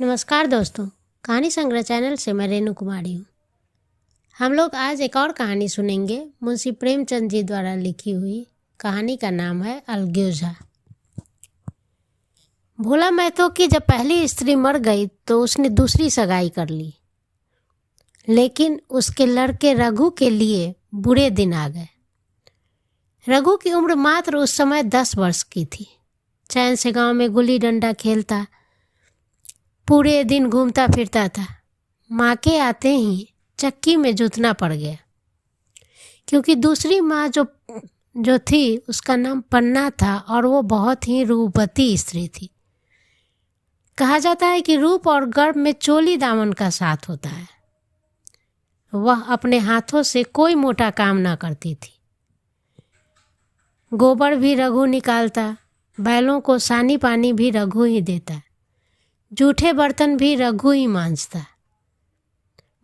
नमस्कार दोस्तों, कहानी संग्रह चैनल से मैं रेणु कुमारी हूँ। हम लोग आज एक और कहानी सुनेंगे। मुंशी प्रेमचंद जी द्वारा लिखी हुई कहानी का नाम है अलगोजा। भोला महतो की जब पहली स्त्री मर गई तो उसने दूसरी सगाई कर ली, लेकिन उसके लड़के रघु के लिए बुरे दिन आ गए। रघु की उम्र मात्र उस समय 10 वर्ष की थी। चैन से गांव में गुल्ली डंडा खेलता, पूरे दिन घूमता फिरता था। माँ के आते ही चक्की में जुतना पड़ गया, क्योंकि दूसरी माँ जो थी उसका नाम पन्ना था और वो बहुत ही रूपवती स्त्री थी। कहा जाता है कि रूप और गर्भ में चोली दामन का साथ होता है। वह अपने हाथों से कोई मोटा काम ना करती थी। गोबर भी रघु निकालता, बैलों को सानी पानी भी रघु ही देता, जूठे बर्तन भी रघु ही मांजता।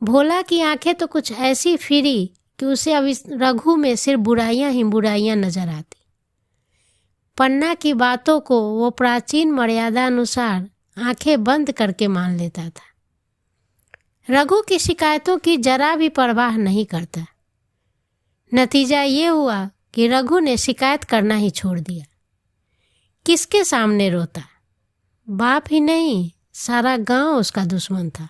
भोला की आंखें तो कुछ ऐसी फिरी कि उसे अब इस रघु में सिर्फ बुराइयां ही बुराइयां नजर आती। पन्ना की बातों को वो प्राचीन मर्यादा अनुसार आंखें बंद करके मान लेता था। रघु की शिकायतों की जरा भी परवाह नहीं करता। नतीजा ये हुआ कि रघु ने शिकायत करना ही छोड़ दिया। किसके सामने रोता? बाप ही नहीं, सारा गांव उसका दुश्मन था।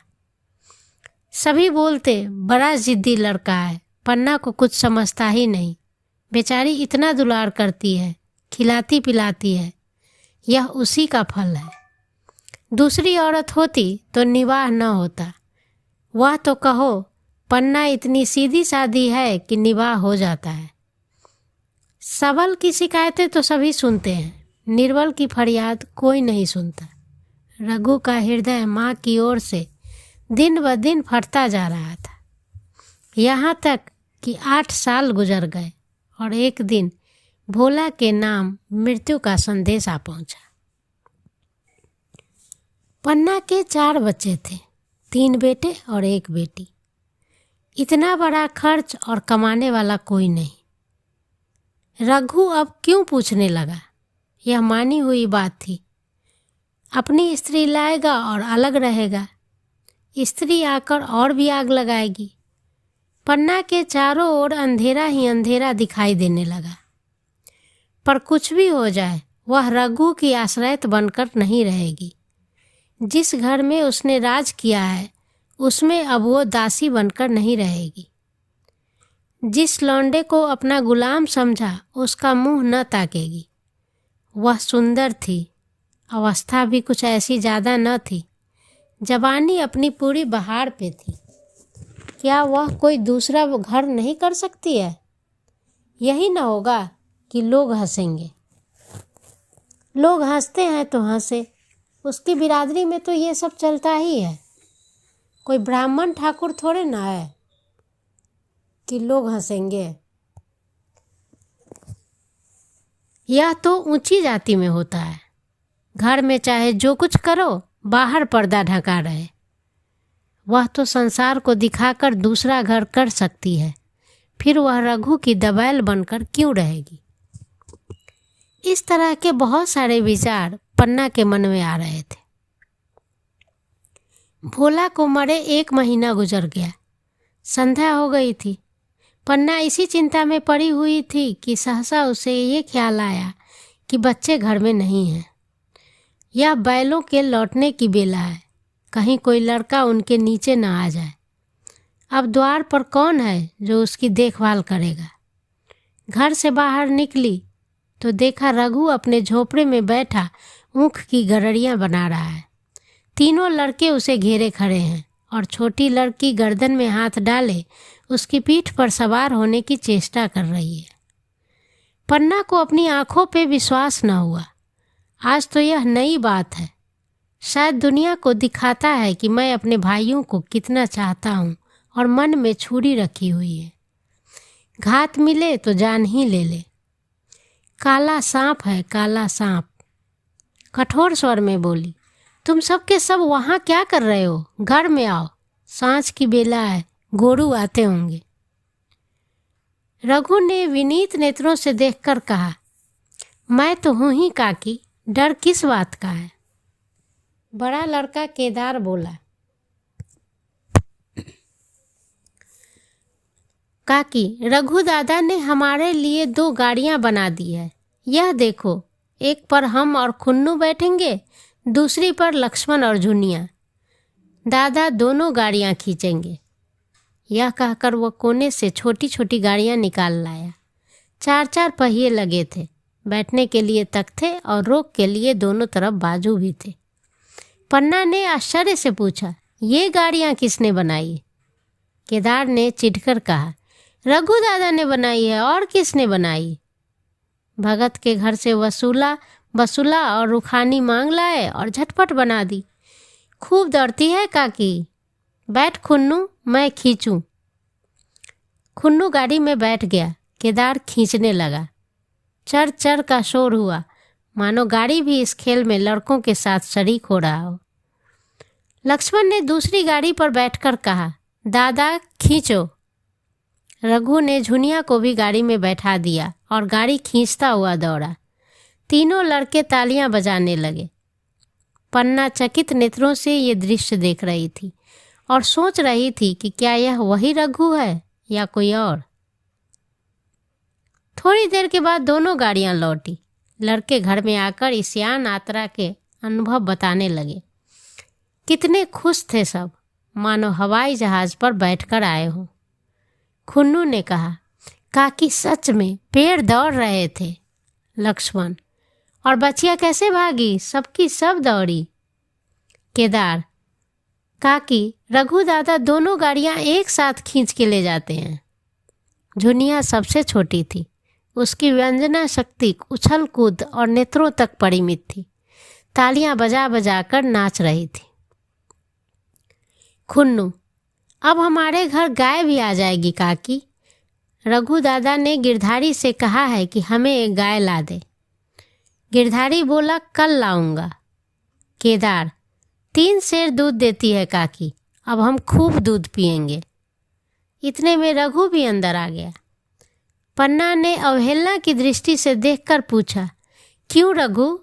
सभी बोलते बड़ा जिद्दी लड़का है, पन्ना को कुछ समझता ही नहीं, बेचारी इतना दुलार करती है, खिलाती पिलाती है, यह उसी का फल है। दूसरी औरत होती तो निवाह न होता। वह तो कहो पन्ना इतनी सीधी सादी है कि निवाह हो जाता है। सबल की शिकायतें तो सभी सुनते हैं, निर्बल की फरियाद कोई नहीं सुनता। रघु का हृदय माँ की ओर से दिन ब दिन फटता जा रहा था। यहाँ तक कि 8 साल गुजर गए और एक दिन भोला के नाम मृत्यु का संदेश आ पहुँचा। पन्ना के 4 बच्चे थे, 3 बेटे और 1 बेटी। इतना बड़ा खर्च और कमाने वाला कोई नहीं। रघु अब क्यों पूछने लगा? यह मानी हुई बात थी। अपनी स्त्री लाएगा और अलग रहेगा। स्त्री आकर और भी आग लगाएगी। पन्ना के चारों ओर अंधेरा ही अंधेरा दिखाई देने लगा। पर कुछ भी हो जाए, वह रघु की आश्रयत बनकर नहीं रहेगी। जिस घर में उसने राज किया है उसमें अब वो दासी बनकर नहीं रहेगी। जिस लौंडे को अपना गुलाम समझा उसका मुंह न ताकेगी। वह सुंदर थी, अवस्था भी कुछ ऐसी ज़्यादा न थी, जवानी अपनी पूरी बहार पे थी। क्या वह कोई दूसरा घर नहीं कर सकती है? यही न होगा कि लोग हंसेंगे। लोग हंसते हैं तो हंसे, उसकी बिरादरी में तो ये सब चलता ही है। कोई ब्राह्मण ठाकुर थोड़े ना है कि लोग हंसेंगे। यह तो ऊंची जाति में होता है। घर में चाहे जो कुछ करो, बाहर पर्दा ढका रहे। वह तो संसार को दिखाकर दूसरा घर कर सकती है, फिर वह रघु की दबैल बनकर क्यों रहेगी? इस तरह के बहुत सारे विचार पन्ना के मन में आ रहे थे। भोला को मरे 1 महीना गुजर गया। संध्या हो गई थी। पन्ना इसी चिंता में पड़ी हुई थी कि सहसा उसे ये ख्याल आया कि बच्चे घर में नहीं हैं। यह बैलों के लौटने की बेला है, कहीं कोई लड़का उनके नीचे न आ जाए। अब द्वार पर कौन है जो उसकी देखभाल करेगा? घर से बाहर निकली तो देखा रघु अपने झोपड़े में बैठा ऊख की गरड़ियाँ बना रहा है। तीनों लड़के उसे घेरे खड़े हैं और छोटी लड़की गर्दन में हाथ डाले उसकी पीठ पर सवार होने की चेष्टा कर रही है। पन्ना को अपनी आंखों पे विश्वास न हुआ। आज तो यह नई बात है। शायद दुनिया को दिखाता है कि मैं अपने भाइयों को कितना चाहता हूँ और मन में छुरी रखी हुई है। घात मिले तो जान ही ले ले। काला सांप है, काला सांप, कठोर स्वर में बोली। तुम सब के सब वहाँ क्या कर रहे हो? घर में आओ, सांझ की बेला है, गोरू आते होंगे। रघु ने विनीत नेत्रों से देखकर कहा, मैं तो हूँ ही काकी, डर किस बात का है? बड़ा लड़का केदार बोला, काकी, रघु दादा ने हमारे लिए 2 गाड़ियां बना दी है। यह देखो, एक पर हम और खुन्नू बैठेंगे, दूसरी पर लक्ष्मण और झुनिया। दादा दोनों गाड़ियां खींचेंगे। यह कहकर वह कोने से छोटी छोटी गाड़ियां निकाल लाया। 4-4 पहिए लगे थे, बैठने के लिए तख्ते और रोक के लिए दोनों तरफ बाजू भी थे। पन्ना ने आश्चर्य से पूछा, ये गाड़ियां किसने बनाई? केदार ने चिढ़कर कहा, रघु दादा ने बनाई है, और किसने बनाई? भगत के घर से वसूला और रुखानी मांग लाए और झटपट बना दी। खूब दौड़ती है काकी। बैठ खुन्नू, मैं खींचूं। खुन्नू गाड़ी में बैठ गया। केदार खींचने लगा। चर चर का शोर हुआ, मानो गाड़ी भी इस खेल में लड़कों के साथ शरीक हो रहा हो। लक्ष्मण ने दूसरी गाड़ी पर बैठकर कहा, दादा खींचो। रघु ने झुनिया को भी गाड़ी में बैठा दिया और गाड़ी खींचता हुआ दौड़ा। तीनों लड़के तालियां बजाने लगे। पन्ना चकित नेत्रों से ये दृश्य देख रही थी और सोच रही थी कि क्या यह वही रघु है या कोई और। थोड़ी देर के बाद दोनों गाड़ियां लौटी। लड़के घर में आकर इस यान यात्रा के अनुभव बताने लगे। कितने खुश थे सब, मानो हवाई जहाज पर बैठकर आए हों। खुन्नू ने कहा, काकी सच में पेड़ दौड़ रहे थे। लक्ष्मण, और बचिया कैसे भागी? सबकी सब दौड़ी। केदार, काकी, रघु दादा दोनों गाड़ियां एक साथ खींच के ले जाते हैं। झुनिया सबसे छोटी थी। उसकी व्यंजना शक्ति उछल कूद और नेत्रों तक परिमित थी। तालियां बजा बजा कर नाच रही थी। खुन्नू, अब हमारे घर गाय भी आ जाएगी काकी। रघु दादा ने गिरधारी से कहा है कि हमें एक गाय ला दे। गिरधारी बोला, कल लाऊंगा। केदार, 3 सेर दूध देती है काकी, अब हम खूब दूध पिएंगे। इतने में रघु भी अंदर आ गया। पन्ना ने अवहेलना की दृष्टि से देखकर पूछा, क्यों रघु,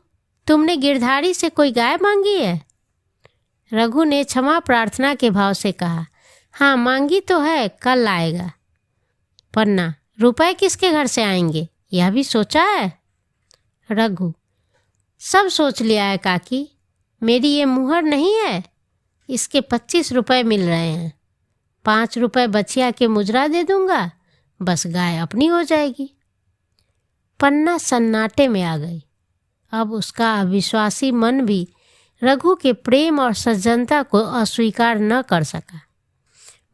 तुमने गिरधारी से कोई गाय मांगी है? रघु ने क्षमा प्रार्थना के भाव से कहा, हाँ मांगी तो है, कल आएगा। पन्ना, रुपए किसके घर से आएंगे, यह भी सोचा है? रघु, सब सोच लिया है काकी। मेरी ये मुहर नहीं है, इसके 25 रुपए मिल रहे हैं। 5 रुपए बचिया के मुजरा दे दूंगा, बस गाय अपनी हो जाएगी। पन्ना सन्नाटे में आ गई। अब उसका अविश्वासी मन भी रघु के प्रेम और सज्जनता को अस्वीकार न कर सका।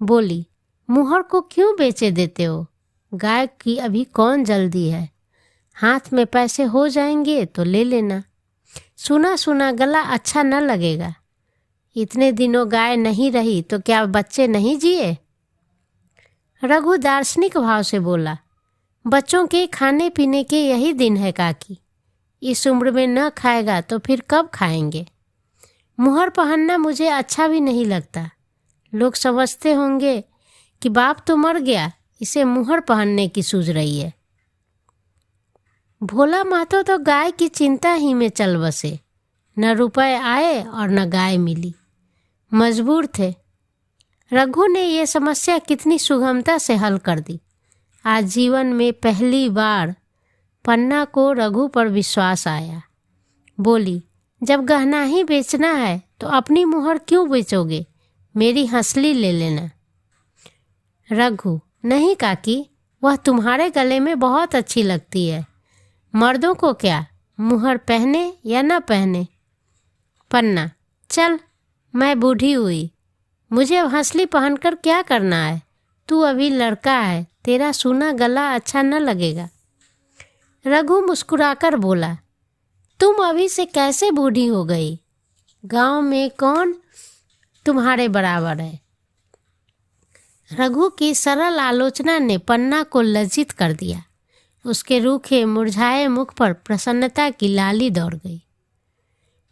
बोली, मुहर को क्यों बेचे देते हो? गाय की अभी कौन जल्दी है, हाथ में पैसे हो जाएंगे तो ले लेना। सुना सुना गला अच्छा न लगेगा। इतने दिनों गाय नहीं रही तो क्या बच्चे नहीं जिए? रघु दार्शनिक भाव से बोला, बच्चों के खाने पीने के यही दिन है काकी। इस उम्र में न खाएगा तो फिर कब खाएंगे? मुहर पहनना मुझे अच्छा भी नहीं लगता। लोग समझते होंगे कि बाप तो मर गया, इसे मुहर पहनने की सूझ रही है। भोला मातो तो गाय की चिंता ही में चल बसे। न रुपए आए और न गाय मिली। मजबूर थे। रघु ने यह समस्या कितनी सुगमता से हल कर दी। आज जीवन में पहली बार पन्ना को रघु पर विश्वास आया। बोली, जब गहना ही बेचना है तो अपनी मुहर क्यों बेचोगे? मेरी हंसली ले लेना। रघु, नहीं काकी, वह तुम्हारे गले में बहुत अच्छी लगती है। मर्दों को क्या, मुहर पहने या न पहने। पन्ना, चल, मैं बूढ़ी हुई, मुझे अब हंसली पहनकर क्या करना है? तू अभी लड़का है, तेरा सूना गला अच्छा न लगेगा। रघु मुस्कुराकर बोला, तुम अभी से कैसे बूढ़ी हो गई? गांव में कौन तुम्हारे बराबर है? रघु की सरल आलोचना ने पन्ना को लज्जित कर दिया। उसके रूखे मुरझाए मुख पर प्रसन्नता की लाली दौड़ गई।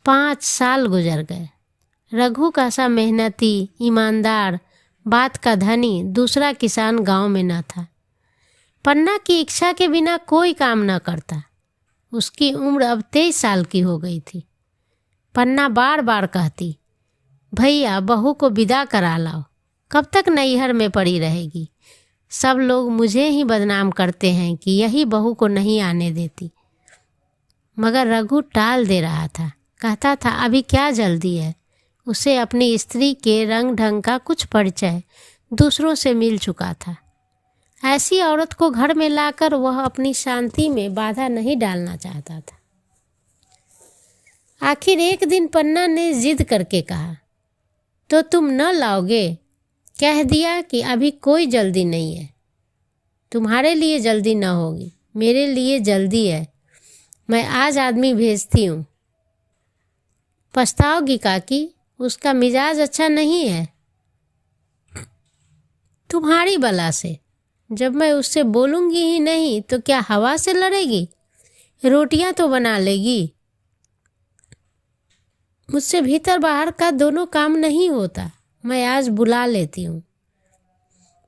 5 साल गुजर गए। रघु का सा मेहनती, ईमानदार, बात का धनी दूसरा किसान गांव में न था। पन्ना की इच्छा के बिना कोई काम न करता। उसकी उम्र अब 23 साल की हो गई थी। पन्ना बार बार कहती, भैया बहू को विदा करा लाओ, कब तक नैहर में पड़ी रहेगी। सब लोग मुझे ही बदनाम करते हैं कि यही बहू को नहीं आने देती। मगर रघु टाल दे रहा था। कहता था अभी क्या जल्दी है। उसे अपनी स्त्री के रंग ढंग का कुछ परिचय दूसरों से मिल चुका था। ऐसी औरत को घर में लाकर वह अपनी शांति में बाधा नहीं डालना चाहता था। आखिर एक दिन पन्ना ने जिद करके कहा, तो तुम न लाओगे? कह दिया कि अभी कोई जल्दी नहीं है। तुम्हारे लिए जल्दी न होगी, मेरे लिए जल्दी है। मैं आज आदमी भेजती हूँ। पछताओगी काकी, उसका मिजाज अच्छा नहीं है। तुम्हारी बला से, जब मैं उससे बोलूँगी ही नहीं तो क्या हवा से लड़ेगी? रोटियां तो बना लेगी। मुझसे भीतर बाहर का दोनों काम नहीं होता। मैं आज बुला लेती हूँ।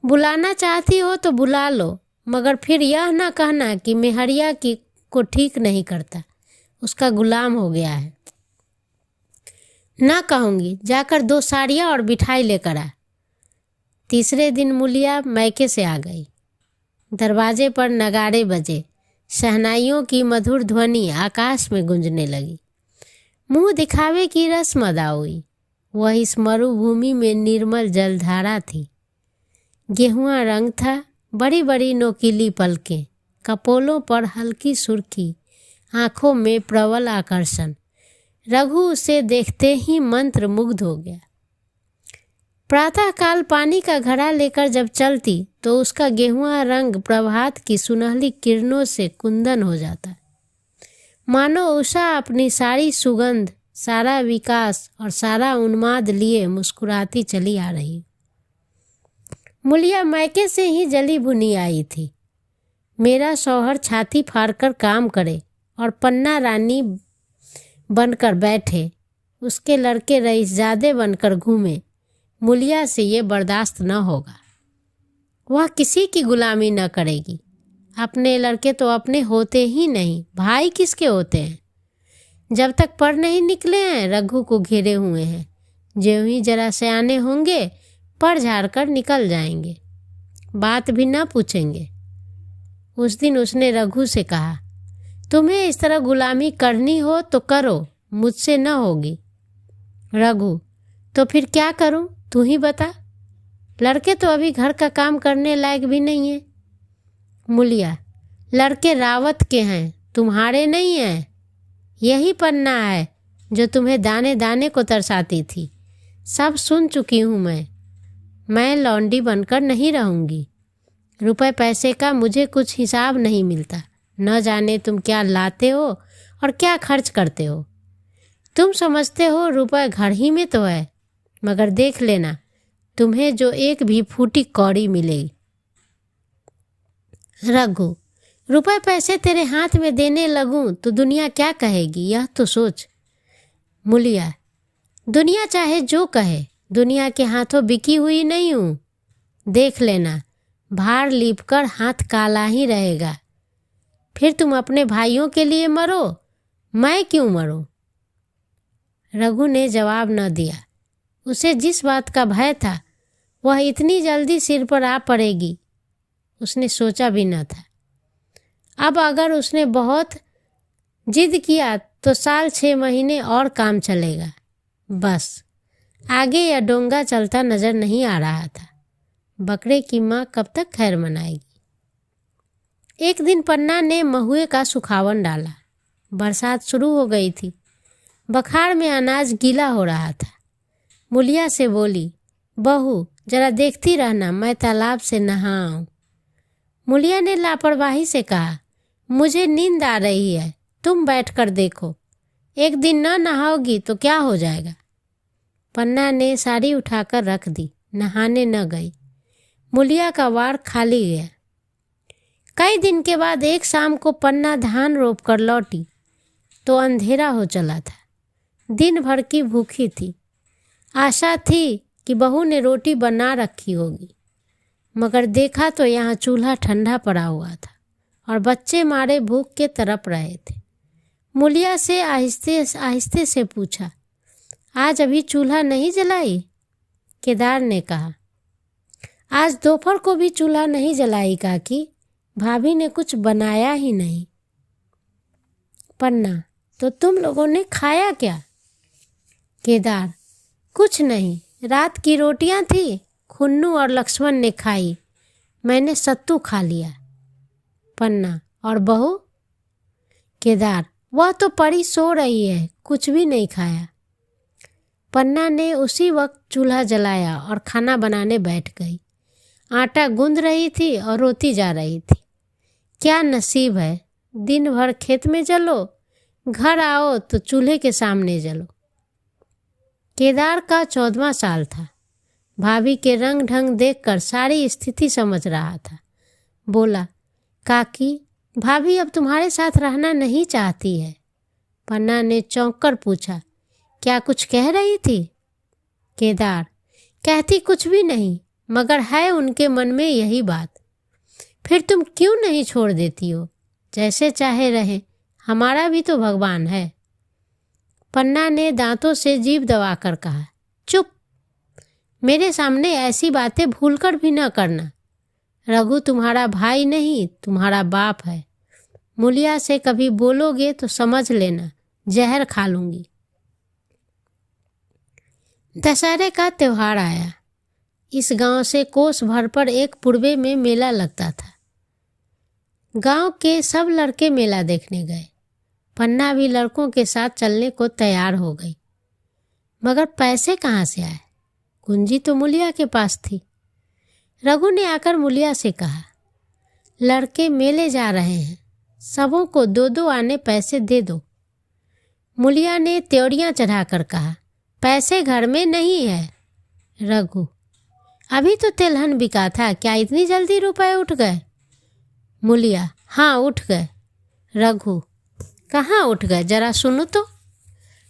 बुलाना चाहती हो तो बुला लो, मगर फिर यह ना कहना कि मेहरिया की को ठीक नहीं करता, उसका गुलाम हो गया है। ना कहूँगी, जाकर 2 साड़ियाँ और मिठाई लेकर आ। तीसरे दिन मुलिया मैके से आ गई। दरवाजे पर नगाड़े बजे, शहनाइयों की मधुर ध्वनि आकाश में गूंजने लगी। मुंह दिखावे की रस्म अदा हुई। वह इस मरुभूमि में निर्मल जलधारा थी। गेहुआ रंग था, बड़ी बड़ी नोकीली पलकें, कपोलों पर हल्की सुर्खी, आंखों में प्रबल आकर्षण। रघु उसे देखते ही मंत्र मुग्ध हो गया। प्रातःकाल पानी का घड़ा लेकर जब चलती तो उसका गेहुआ रंग प्रभात की सुनहली किरणों से कुंदन हो जाता। मानो उषा अपनी सारी सुगंध, सारा विकास और सारा उन्माद लिए मुस्कुराती चली आ रही। मुलिया मैके से ही जली भुनी आई थी। मेरा शौहर छाती फाड़कर काम करे और पन्ना रानी बनकर बैठे, उसके लड़के रईसजादे बनकर घूमे, मुलिया से ये बर्दाश्त न होगा। वह किसी की गुलामी न करेगी। अपने लड़के तो अपने होते ही नहीं, भाई किसके होते हैं? जब तक पर नहीं निकले हैं रघु को घेरे हुए हैं। ज्यों ही जरा सयाने होंगे पर झाड़ कर निकल जाएंगे, बात भी न पूछेंगे। उस दिन उसने रघु से कहा, तुम्हें इस तरह गुलामी करनी हो तो करो, मुझसे न होगी। रघु, तो फिर क्या करूं, तू ही बता। लड़के तो अभी घर का काम करने लायक भी नहीं है। मुलिया, लड़के रावत के हैं, तुम्हारे नहीं हैं। यही पन्ना है जो तुम्हें दाने दाने को तरसाती थी। सब सुन चुकी हूँ मैं लौंडी बनकर नहीं रहूँगी। रुपए पैसे का मुझे कुछ हिसाब नहीं मिलता। न जाने तुम क्या लाते हो और क्या खर्च करते हो। तुम समझते हो रुपए घर ही में तो है, मगर देख लेना तुम्हें जो एक भी फूटी कौड़ी मिलेगी। रघु, रुपए पैसे तेरे हाथ में देने लगूं तो दुनिया क्या कहेगी, यह तो सोच। मुलिया, दुनिया चाहे जो कहे, दुनिया के हाथों बिकी हुई नहीं हूँ। देख लेना, भार लीप कर हाथ काला ही रहेगा। फिर तुम अपने भाइयों के लिए मरो, मैं क्यों मरूं? रघु ने जवाब न दिया। उसे जिस बात का भय था वह इतनी जल्दी सिर पर आ पड़ेगी उसने सोचा भी न था। अब अगर उसने बहुत जिद किया तो साल 6 महीने और काम चलेगा। बस आगे यह डोंगा चलता नजर नहीं आ रहा था। बकरे की माँ कब तक खैर मनाएगी। एक दिन पन्ना ने महुए का सुखावन डाला। बरसात शुरू हो गई थी। बखार में अनाज गीला हो रहा था। मुलिया से बोली, बहू जरा देखती रहना, मैं तालाब से नहाऊं। मुलिया ने लापरवाही से कहा, मुझे नींद आ रही है, तुम बैठकर देखो। एक दिन न नहाओगी तो क्या हो जाएगा। पन्ना ने साड़ी उठाकर रख दी, नहाने न गई। मुलिया का वार खाली गया। कई दिन के बाद एक शाम को पन्ना धान रोप कर लौटी तो अंधेरा हो चला था। दिन भर की भूखी थी। आशा थी कि बहू ने रोटी बना रखी होगी, मगर देखा तो यहाँ चूल्हा ठंडा पड़ा हुआ था और बच्चे मारे भूख के तड़प रहे थे। मुलिया से आहिस्ते आहिस्ते से पूछा, आज अभी चूल्हा नहीं जलाई? केदार ने कहा। आज दोपहर को भी चूल्हा नहीं जलाई काकी, भाभी ने कुछ बनाया ही नहीं। पन्ना, तो तुम लोगों ने खाया क्या? केदार, कुछ नहीं, रात की रोटियां थी, खुन्नू और लक्ष्मण ने खाई, मैंने सत्तू खा लिया। पन्ना, और बहू? केदार, वह तो पड़ी सो रही है, कुछ भी नहीं खाया। पन्ना ने उसी वक्त चूल्हा जलाया और खाना बनाने बैठ गई। आटा गूंद रही थी और रोती जा रही थी। क्या नसीब है, दिन भर खेत में जलो, घर आओ तो चूल्हे के सामने जलो। केदार का 14वां साल था। भाभी के रंग ढंग देखकर सारी स्थिति समझ रहा था। बोला, काकी, भाभी अब तुम्हारे साथ रहना नहीं चाहती है। पन्ना ने चौंक कर पूछा, क्या कुछ कह रही थी? केदार, कहती कुछ भी नहीं, मगर है उनके मन में यही बात। फिर तुम क्यों नहीं छोड़ देती हो? जैसे चाहे रहे, हमारा भी तो भगवान है। पन्ना ने दांतों से जीभ दबाकर कहा, चुप, मेरे सामने ऐसी बातें भूलकर भी न करना। रघु तुम्हारा भाई नहीं, तुम्हारा बाप है। मुलिया से कभी बोलोगे तो समझ लेना, जहर खा लूंगी। दशहरे का त्योहार आया। इस गांव से कोस भर पर एक पूर्वे में मेला लगता था। गांव के सब लड़के मेला देखने गए। पन्ना भी लड़कों के साथ चलने को तैयार हो गई, मगर पैसे कहाँ से आए? कुंजी तो मुलिया के पास थी। रघु ने आकर मुलिया से कहा, लड़के मेले जा रहे हैं, सबों को 2-2 आने पैसे दे दो। मुलिया ने त्योड़ियाँ चढ़ाकर कहा, पैसे घर में नहीं है। रघु, अभी तो तिलहन बिका था, क्या इतनी जल्दी रुपए उठ गए? मुलिया, हाँ उठ गए। रघु, कहाँ उठ गए, जरा सुनो तो।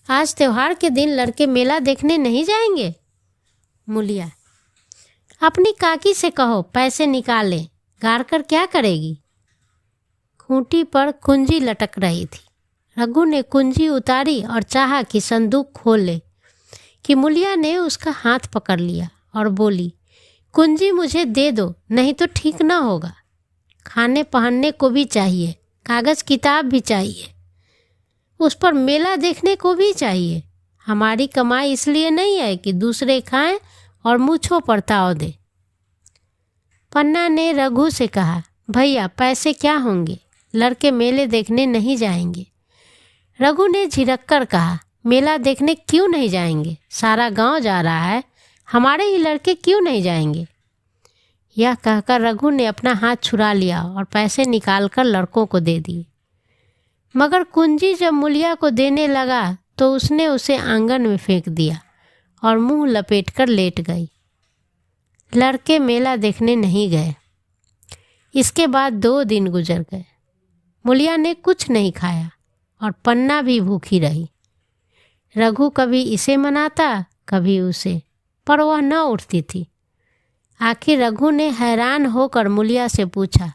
आज त्योहार के दिन लड़के मेला देखने नहीं जाएंगे? मुलिया, अपनी काकी से कहो पैसे निकाले, गाड़ कर क्या करेगी? खूंटी पर कुंजी लटक रही थी। रघु ने कुंजी उतारी और चाहा कि संदूक खोल ले, कि मुलिया ने उसका हाथ पकड़ लिया और बोली, कुंजी मुझे दे दो, नहीं तो ठीक ना होगा। खाने पहनने को भी चाहिए, कागज किताब भी चाहिए, उस पर मेला देखने को भी चाहिए। हमारी कमाई इसलिए नहीं है कि दूसरे खाएं और मूंछों पर ताव दे। पन्ना ने रघु से कहा, भैया पैसे क्या होंगे, लड़के मेले देखने नहीं जाएंगे। रघु ने झिड़क कर कहा, मेला देखने क्यों नहीं जाएंगे, सारा गांव जा रहा है, हमारे ही लड़के क्यों नहीं जाएंगे? यह कहकर रघु ने अपना हाथ छुड़ा लिया और पैसे निकालकर लड़कों को दे दिए। मगर कुंजी जब मुलिया को देने लगा तो उसने उसे आंगन में फेंक दिया और मुंह लपेटकर लेट गई। लड़के मेला देखने नहीं गए। इसके बाद 2 दिन गुजर गए। मुलिया ने कुछ नहीं खाया और पन्ना भी भूखी रही। रघु कभी इसे मनाता, कभी उसे, पर वह न उठती थी। आखिर रघु ने हैरान होकर मुलिया से पूछा,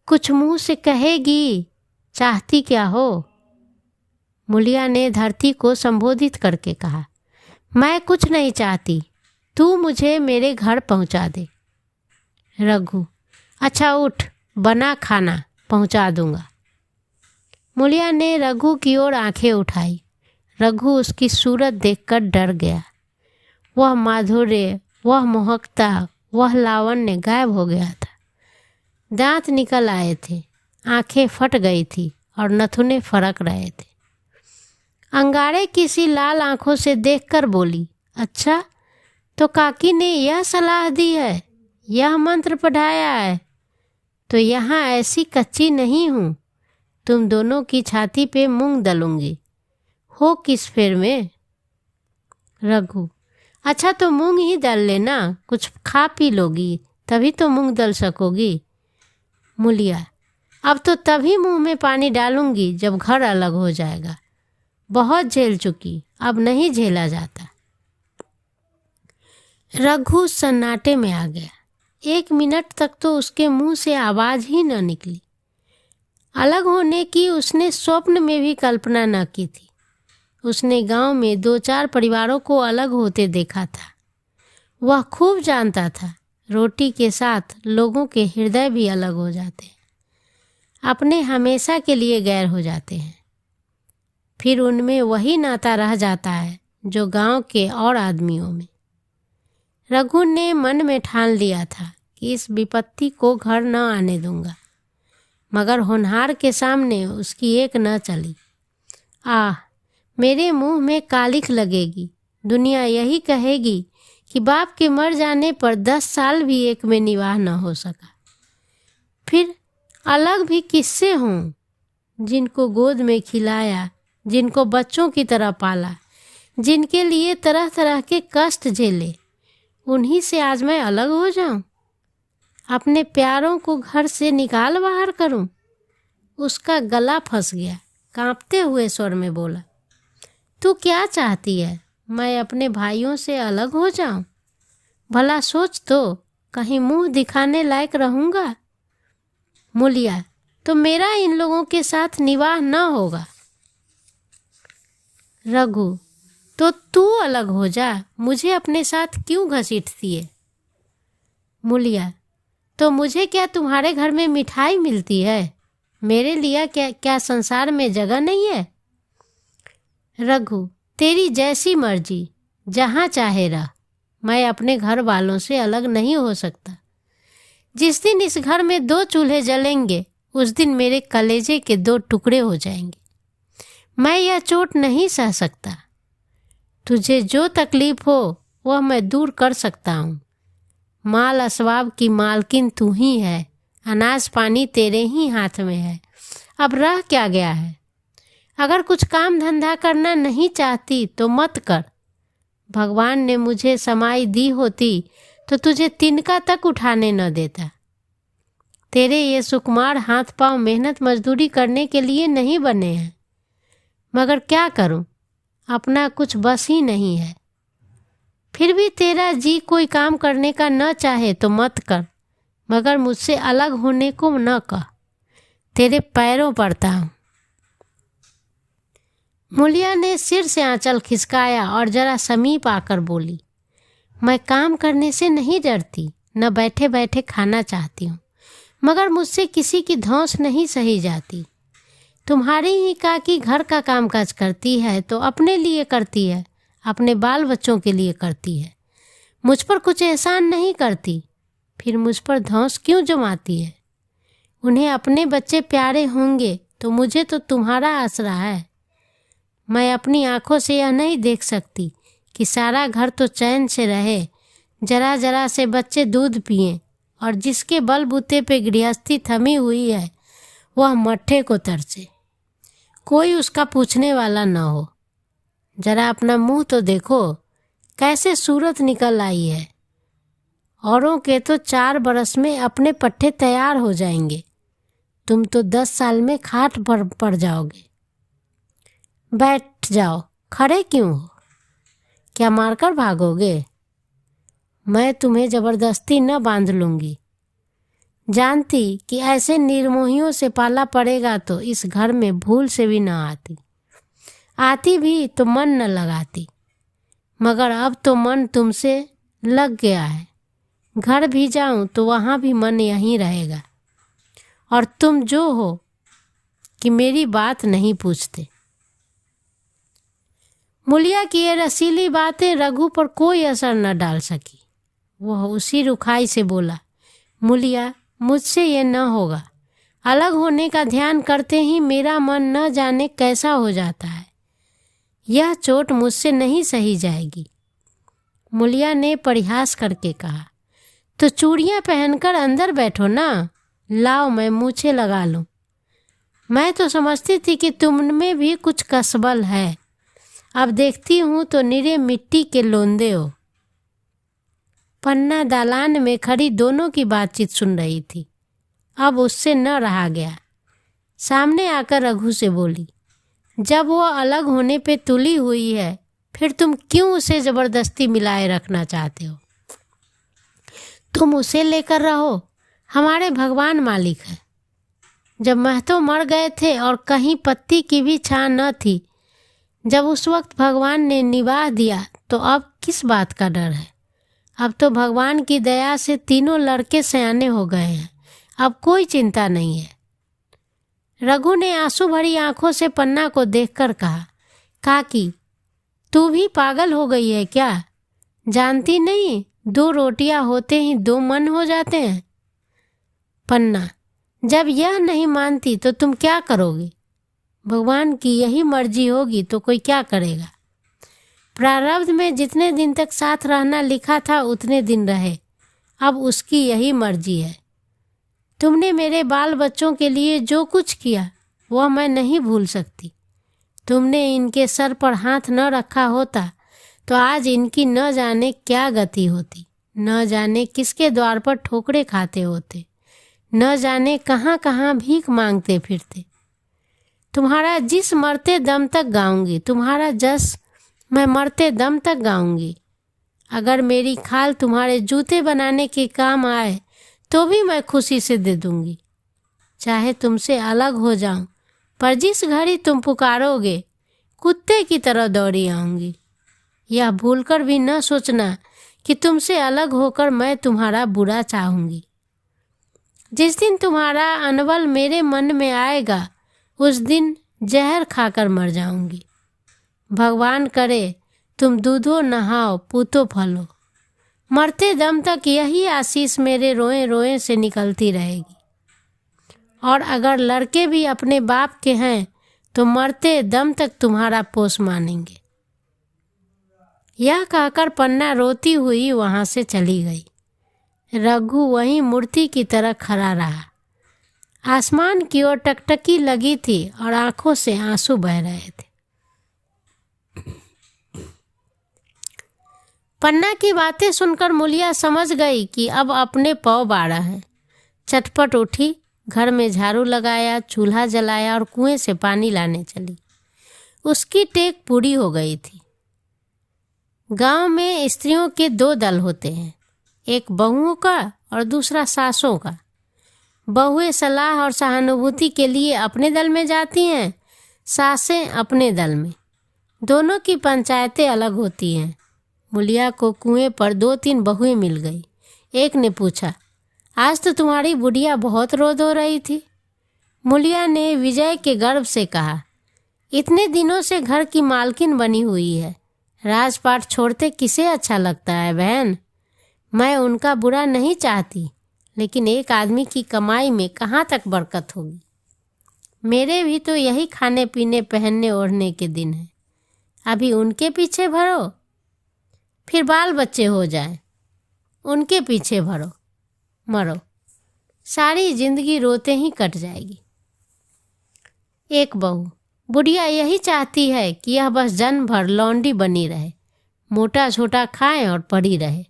कुछ मुंह से कहेगी, चाहती क्या हो? मुलिया ने धरती को संबोधित करके कहा, मैं कुछ नहीं चाहती, तू मुझे मेरे घर पहुंचा दे। रघु, अच्छा उठ, बना खाना, पहुंचा दूंगा। मुलिया ने रघु की ओर आंखें उठाई। रघु उसकी सूरत देखकर डर गया। वह माधुर्य, वह मोहकता, वह लावण्य गायब हो गया था। दांत निकल आए थे, आंखें फट गई थी और नथुने फरक रहे थे। अंगारे किसी लाल आंखों से देखकर बोली, अच्छा तो काकी ने यह सलाह दी है, यह मंत्र पढ़ाया है, तो यहाँ ऐसी कच्ची नहीं हूँ, तुम दोनों की छाती पे मूंग दलूंगी। हो किस फेर में? रघु, अच्छा तो मूंग ही दल लेना, कुछ खा पी लोगी तभी तो मूंग दल सकोगी। मुलिया, अब तो तभी मुंह में पानी डालूंगी जब घर अलग हो जाएगा। बहुत झेल चुकी, अब नहीं झेला जाता। रघु सन्नाटे में आ गया। 1 मिनट तक तो उसके मुंह से आवाज ही न निकली। अलग होने की उसने स्वप्न में भी कल्पना न की थी। उसने गांव में 2-4 परिवारों को अलग होते देखा था। वह खूब जानता था, रोटी के साथ लोगों के हृदय भी अलग हो जाते हैं, अपने हमेशा के लिए गैर हो जाते हैं। फिर उनमें वही नाता रह जाता है जो गांव के और आदमियों में। रघु ने मन में ठान लिया था कि इस विपत्ति को घर न आने दूंगा, मगर होनहार के सामने उसकी एक न चली। आह, मेरे मुंह में कालिख लगेगी। दुनिया यही कहेगी कि बाप के मर जाने पर 10 साल भी एक में निवाह न हो सका। फिर अलग भी किससे हों? जिनको गोद में खिलाया, जिनको बच्चों की तरह पाला, जिनके लिए तरह तरह के कष्ट झेले, उन्हीं से आज मैं अलग हो जाऊं? अपने प्यारों को घर से निकाल बाहर करूं? उसका गला फंस गया। कांपते हुए स्वर में बोला, तू क्या चाहती है? मैं अपने भाइयों से अलग हो जाऊं? भला सोच तो, कहीं मुंह दिखाने लायक रहूंगा? मूलिया, तो मेरा इन लोगों के साथ निवाह न होगा। रघु, तो तू अलग हो जा, मुझे अपने साथ क्यों घसीटती है? मूलिया, तो मुझे क्या तुम्हारे घर में मिठाई मिलती है? मेरे लिए क्या संसार में जगह नहीं है? रघु, तेरी जैसी मर्जी, जहाँ चाहे रह। मैं अपने घर वालों से अलग नहीं हो सकता। जिस दिन इस घर में 2 चूल्हे जलेंगे, उस दिन मेरे कलेजे के 2 टुकड़े हो जाएंगे। मैं यह चोट नहीं सह सकता। तुझे जो तकलीफ हो वह मैं दूर कर सकता हूँ। माल असबाब की मालकिन तू ही है, अनाज पानी तेरे ही हाथ में है। अब रह क्या गया है? अगर कुछ काम धंधा करना नहीं चाहती तो मत कर। भगवान ने मुझे समाई दी होती तो तुझे तिनका तक उठाने न देता। तेरे ये सुकुमार हाथ पांव मेहनत मजदूरी करने के लिए नहीं बने हैं। मगर क्या करूं, अपना कुछ बस ही नहीं है। फिर भी तेरा जी कोई काम करने का न चाहे तो मत कर, मगर मुझसे अलग होने को न कह। तेरे पैरों पड़ता हूं। मूलिया ने सिर से आंचल खिसकाया और जरा समीप आकर बोली, मैं काम करने से नहीं डरती, न बैठे बैठे खाना चाहती हूँ, मगर मुझसे किसी की धौंस नहीं सही जाती। तुम्हारी ही काकी घर का कामकाज करती है तो अपने लिए करती है, अपने बाल बच्चों के लिए करती है। मुझ पर कुछ एहसान नहीं करती, फिर मुझ पर धौंस क्यों जमाती है? उन्हें अपने बच्चे प्यारे होंगे तो मुझे तो तुम्हारा आसरा है। मैं अपनी आंखों से यह नहीं देख सकती कि सारा घर तो चैन से रहे, जरा जरा से बच्चे दूध पिएं, और जिसके बलबूते पे गृहस्थी थमी हुई है वह मट्ठे को तरसे, कोई उसका पूछने वाला न हो। जरा अपना मुंह तो देखो, कैसे सूरत निकल आई है। औरों के तो 4 बरस में अपने पट्टे तैयार हो जाएंगे, तुम तो 10 साल में खाट पर पड़ जाओगे। बैठ जाओ, खड़े क्यों हो? क्या मारकर भागोगे? मैं तुम्हें जबरदस्ती न बांध लूंगी। जानती कि ऐसे निर्मोहियों से पाला पड़ेगा तो इस घर में भूल से भी न आती। आती भी तो मन न लगाती, मगर अब तो मन तुमसे लग गया है। घर भी जाऊं तो वहाँ भी मन यहीं रहेगा, और तुम जो हो कि मेरी बात नहीं पूछते। मूलिया की ये रसीली बातें रघु पर कोई असर न डाल सकी। वह उसी रुखाई से बोला, मूलिया, मुझसे ये न होगा। अलग होने का ध्यान करते ही मेरा मन न जाने कैसा हो जाता है। यह चोट मुझसे नहीं सही जाएगी। मूलिया ने परिहास करके कहा, तो चूड़ियाँ पहनकर अंदर बैठो ना, लाओ मैं मूछें लगा लूँ। मैं तो समझती थी कि तुम में भी कुछ कसबल है, अब देखती हूँ तो निरे मिट्टी के लोंदे हो। पन्ना दालान में खड़ी दोनों की बातचीत सुन रही थी। अब उससे न रहा गया। सामने आकर रघु से बोली, जब वो अलग होने पे तुली हुई है, फिर तुम क्यों उसे जबरदस्ती मिलाए रखना चाहते हो? तुम उसे लेकर रहो, हमारे भगवान मालिक है। जब महतो मर गए थे और कहीं पत्ती की भी छां न थी, जब उस वक्त भगवान ने निवाह दिया तो अब किस बात का डर है। अब तो भगवान की दया से तीनों लड़के सयाने हो गए हैं, अब कोई चिंता नहीं है। रघु ने आंसू भरी आंखों से पन्ना को देखकर कहा, काकी तू भी पागल हो गई है क्या? जानती नहीं 2 रोटियां होते ही 2 मन हो जाते हैं। पन्ना, जब यह नहीं मानती तो तुम क्या करोगे? भगवान की यही मर्जी होगी तो कोई क्या करेगा। प्रारब्ध में जितने दिन तक साथ रहना लिखा था उतने दिन रहे, अब उसकी यही मर्जी है। तुमने मेरे बाल बच्चों के लिए जो कुछ किया वह मैं नहीं भूल सकती। तुमने इनके सर पर हाथ न रखा होता तो आज इनकी न जाने क्या गति होती, न जाने किसके द्वार पर ठोकरे खाते होते, न जाने कहाँ कहाँ भीख मांगते फिरते। तुम्हारा जिस मरते दम तक गाऊंगी, तुम्हारा जस मैं मरते दम तक गाऊंगी। अगर मेरी खाल तुम्हारे जूते बनाने के काम आए तो भी मैं खुशी से दे दूंगी। चाहे तुमसे अलग हो जाऊं, पर जिस घड़ी तुम पुकारोगे कुत्ते की तरह दौड़ी आऊंगी। यह भूलकर भी न सोचना कि तुमसे अलग होकर मैं तुम्हारा बुरा चाहूंगी। जिस दिन तुम्हारा अनबल मेरे मन में आएगा उस दिन जहर खाकर मर जाऊंगी। भगवान करे तुम दूधो नहाओ पूतो फलो। मरते दम तक यही आशीष मेरे रोए रोए से निकलती रहेगी। और अगर लड़के भी अपने बाप के हैं तो मरते दम तक तुम्हारा पोष मानेंगे। यह कहकर पन्ना रोती हुई वहां से चली गई। रघु वहीं मूर्ति की तरह खड़ा रहा। आसमान की ओर टकटकी लगी थी और आंखों से आंसू बह रहे थे। पन्ना की बातें सुनकर मुलिया समझ गई कि अब अपने पौ बाड़ा है। चटपट उठी, घर में झाड़ू लगाया, चूल्हा जलाया और कुएं से पानी लाने चली। उसकी टेक पूरी हो गई थी। गांव में स्त्रियों के 2 दल होते हैं, एक बहुओं का और दूसरा सासों का। बहुएं सलाह और सहानुभूति के लिए अपने दल में जाती हैं, सासें अपने दल में। दोनों की पंचायतें अलग होती हैं। मुलिया को कुएं पर 2-3 बहुएं मिल गई। एक ने पूछा, आज तो तुम्हारी बुढ़िया बहुत रोद हो रही थी। मुलिया ने विजय के गर्व से कहा, इतने दिनों से घर की मालकिन बनी हुई है, राजपाट छोड़ते किसे अच्छा लगता है बहन। मैं उनका बुरा नहीं चाहती, लेकिन एक आदमी की कमाई में कहाँ तक बरकत होगी। मेरे भी तो यही खाने पीने पहनने ओढ़ने के दिन हैं, अभी उनके पीछे भरो, फिर बाल बच्चे हो जाए, उनके पीछे भरो, मरो, सारी जिंदगी रोते ही कट जाएगी। एक बहू, बुढ़िया यही चाहती है कि यह बस जन्म भर लौंडी बनी रहे, मोटा छोटा खाए और पड़ी रहे।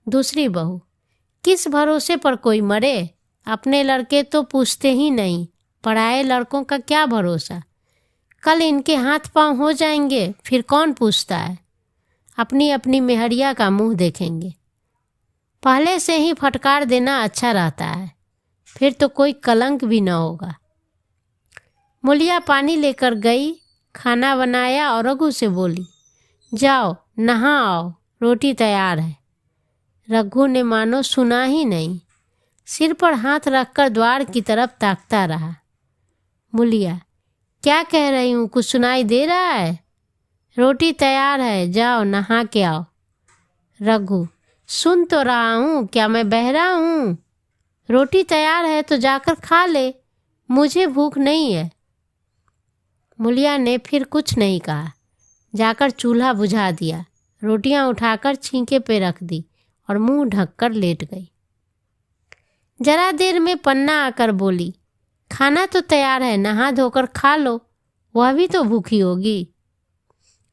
दूसरी बहू, किस भरोसे पर कोई मरे, अपने लड़के तो पूछते ही नहीं, पराए लड़कों का क्या भरोसा। कल इनके हाथ पांव हो जाएंगे, फिर कौन पूछता है। अपनी अपनी मेहरिया का मुंह देखेंगे। पहले से ही फटकार देना अच्छा रहता है, फिर तो कोई कलंक भी न होगा। मुलिया पानी लेकर गई, खाना बनाया और रघु से बोली, जाओ नहा आओ, रोटी तैयार है। रघु ने मानो सुना ही नहीं, सिर पर हाथ रखकर द्वार की तरफ ताकता रहा। मुलिया, क्या कह रही हूँ, कुछ सुनाई दे रहा है? रोटी तैयार है, जाओ नहा के आओ। रघु, सुन तो रहा हूँ, क्या मैं बहरा हूँ? रोटी तैयार है तो जाकर खा ले, मुझे भूख नहीं है। मुलिया ने फिर कुछ नहीं कहा, जाकर चूल्हा बुझा दिया, रोटियां उठाकर छींके पे रख दी और मुंह ढककर लेट गई। जरा देर में पन्ना आकर बोली, खाना तो तैयार है, नहा धोकर खा लो, वह भी तो भूखी होगी।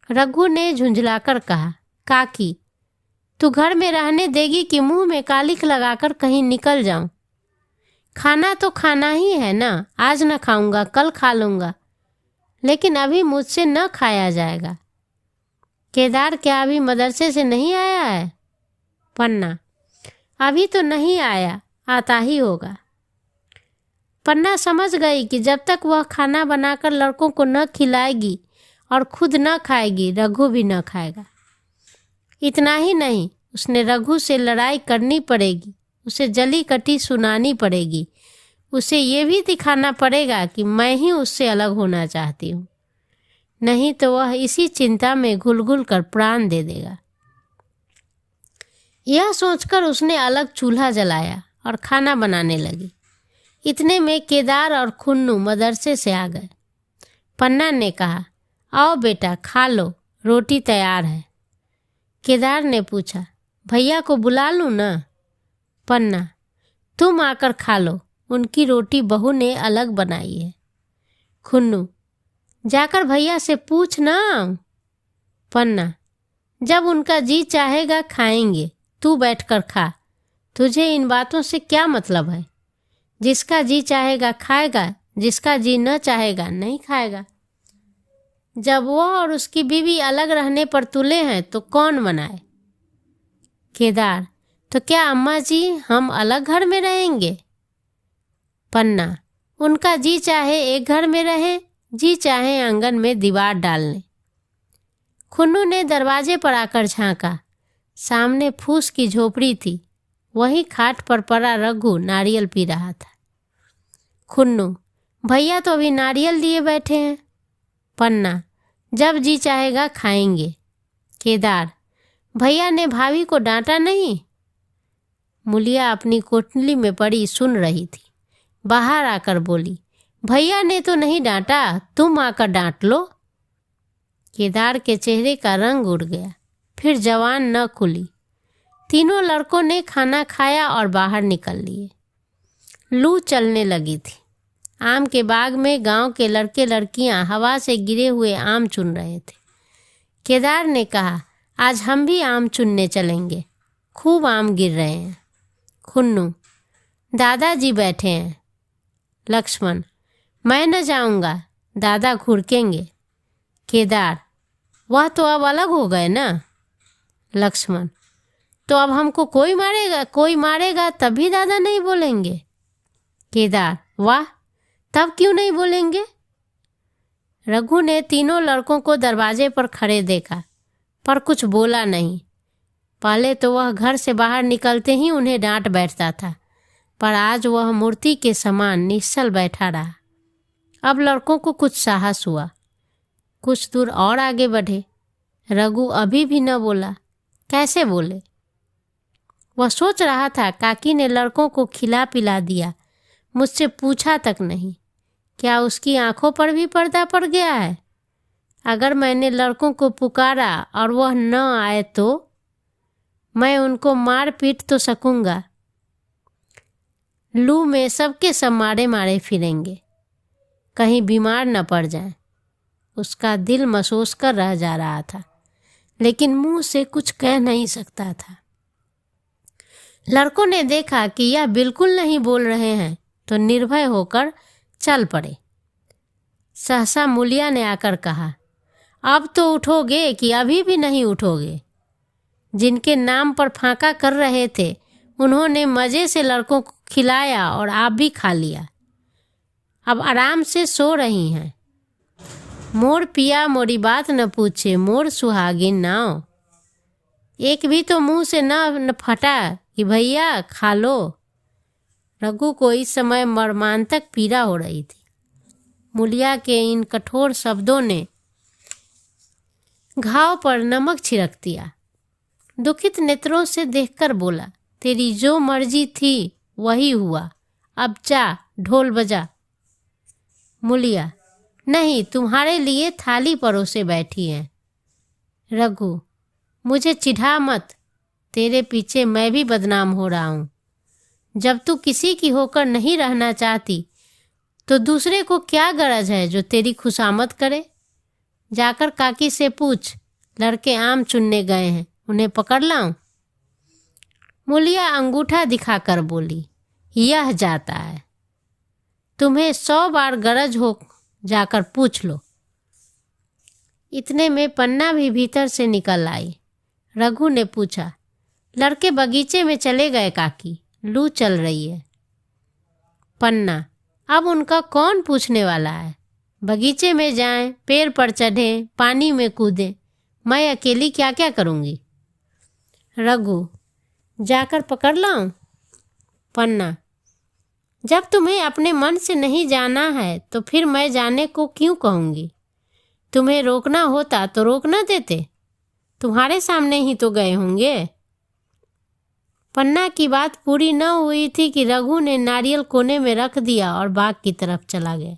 रघु ने झुंझलाकर कहा, काकी तू घर में रहने देगी कि मुंह में कालिख लगाकर कहीं निकल जाऊं? खाना तो खाना ही है ना, आज न खाऊंगा कल खा लूंगा, लेकिन अभी मुझसे न खाया जाएगा। केदार क्या अभी मदरसे से नहीं आया है? पन्ना, अभी तो नहीं आया, आता ही होगा। पन्ना समझ गई कि जब तक वह खाना बनाकर लड़कों को न खिलाएगी और खुद न खाएगी, रघु भी न खाएगा। इतना ही नहीं, उसने रघु से लड़ाई करनी पड़ेगी, उसे जली कटी सुनानी पड़ेगी, उसे ये भी दिखाना पड़ेगा कि मैं ही उससे अलग होना चाहती हूँ, नहीं तो वह इसी चिंता में घुल घुल कर प्राण दे देगा। यह सोचकर उसने अलग चूल्हा जलाया और खाना बनाने लगी। इतने में केदार और खुन्नू मदरसे से आ गए। पन्ना ने कहा, आओ बेटा खा लो, रोटी तैयार है। केदार ने पूछा, भैया को बुला लूँ ना? पन्ना, तुम आकर खा लो, उनकी रोटी बहू ने अलग बनाई है। खुन्नू, जाकर भैया से पूछ ना। पन्ना, जब उनका जी चाहेगा खाएंगे, तू बैठकर खा, तुझे इन बातों से क्या मतलब है? जिसका जी चाहेगा खाएगा, जिसका जी न चाहेगा नहीं खाएगा। जब वो और उसकी बीवी अलग रहने पर तुले हैं तो कौन मनाए? केदार, तो क्या अम्मा जी हम अलग घर में रहेंगे? पन्ना, उनका जी चाहे एक घर में रहे, जी चाहे आंगन में दीवार डाल लें। खुन्नू ने दरवाजे पर आकर झांका। सामने फूस की झोपड़ी थी, वहीं खाट पर पड़ा रघु नारियल पी रहा था। खुन्नू, भैया तो अभी नारियल लिए बैठे हैं। पन्ना, जब जी चाहेगा खाएंगे। केदार, भैया ने भाभी को डांटा नहीं? मुलिया अपनी कोठली में पड़ी सुन रही थी, बाहर आकर बोली, भैया ने तो नहीं डांटा, तुम आकर डांट लो। केदार के चेहरे का रंग उड़ गया, फिर जवान न खुली। तीनों लड़कों ने खाना खाया और बाहर निकल लिए। लू चलने लगी थी। आम के बाग में गांव के लड़के लड़कियां हवा से गिरे हुए आम चुन रहे थे। केदार ने कहा, आज हम भी आम चुनने चलेंगे, खूब आम गिर रहे हैं। खुन्नू, दादाजी बैठे हैं। लक्ष्मण, मैं न जाऊंगा, दादा घुड़केंगे। केदार, वह तो अब अलग हो गए ना। लक्ष्मण, तो अब हमको कोई मारेगा तभी दादा नहीं बोलेंगे। केदार, वाह, तब क्यों नहीं बोलेंगे? रघु ने तीनों लड़कों को दरवाजे पर खड़े देखा, पर कुछ बोला नहीं। पहले तो वह घर से बाहर निकलते ही उन्हें डांट बैठता था, पर आज वह मूर्ति के समान निश्चल बैठा रहा। अब लड़कों को कुछ साहस हुआ, कुछ दूर और आगे बढ़े। रघु अभी भी न बोला, कैसे बोले? वह सोच रहा था, काकी ने लड़कों को खिला पिला दिया, मुझसे पूछा तक नहीं। क्या उसकी आंखों पर भी पर्दा पड़ गया है? अगर मैंने लड़कों को पुकारा और वह न आए तो मैं उनको मार पीट तो सकूंगा। लू में सबके सब मारे मारे फिरेंगे, कहीं बीमार न पड़ जाए। उसका दिल महसूस कर रह जा रहा था, लेकिन मुंह से कुछ कह नहीं सकता था। लड़कों ने देखा कि यह बिल्कुल नहीं बोल रहे हैं तो निर्भय होकर चल पड़े। सहसा मुलिया ने आकर कहा, अब तो उठोगे कि अभी भी नहीं उठोगे? जिनके नाम पर फांका कर रहे थे उन्होंने मज़े से लड़कों को खिलाया और आप भी खा लिया। अब आराम से सो रही हैं। मोर पिया मोरी बात न पूछे, मोर सुहागिन नाव। एक भी तो मुंह से न फटा कि भैया खा लो। रघु को इस समय मर्मांतक पीड़ा हो रही थी। मुलिया के इन कठोर शब्दों ने घाव पर नमक छिड़क दिया। दुखित नेत्रों से देखकर बोला, तेरी जो मर्जी थी वही हुआ, अब जा ढोल बजा। मुलिया, नहीं, तुम्हारे लिए थाली परोसे बैठी है। रघु, मुझे चिढ़ा मत, तेरे पीछे मैं भी बदनाम हो रहा हूँ। जब तू किसी की होकर नहीं रहना चाहती तो दूसरे को क्या गरज है जो तेरी खुशामद करे? जाकर काकी से पूछ, लड़के आम चुनने गए हैं, उन्हें पकड़ लाऊं? मुलिया अंगूठा दिखाकर बोली, यह जाता है, तुम्हें 100 बार गरज हो जाकर पूछ लो। इतने में पन्ना भी भीतर से निकल आई। रघु ने पूछा, लड़के बगीचे में चले गए काकी, लू चल रही है। पन्ना, अब उनका कौन पूछने वाला है, बगीचे में जाएं, पेड़ पर चढ़ें, पानी में कूदें, मैं अकेली क्या क्या करूँगी। रघु, जाकर पकड़ लाऊं? पन्ना, जब तुम्हें अपने मन से नहीं जाना है तो फिर मैं जाने को क्यों कहूँगी। तुम्हें रोकना होता तो रोक ना देते, तुम्हारे सामने ही तो गए होंगे। पन्ना की बात पूरी न हुई थी कि रघु ने नारियल कोने में रख दिया और बाग की तरफ चला गया।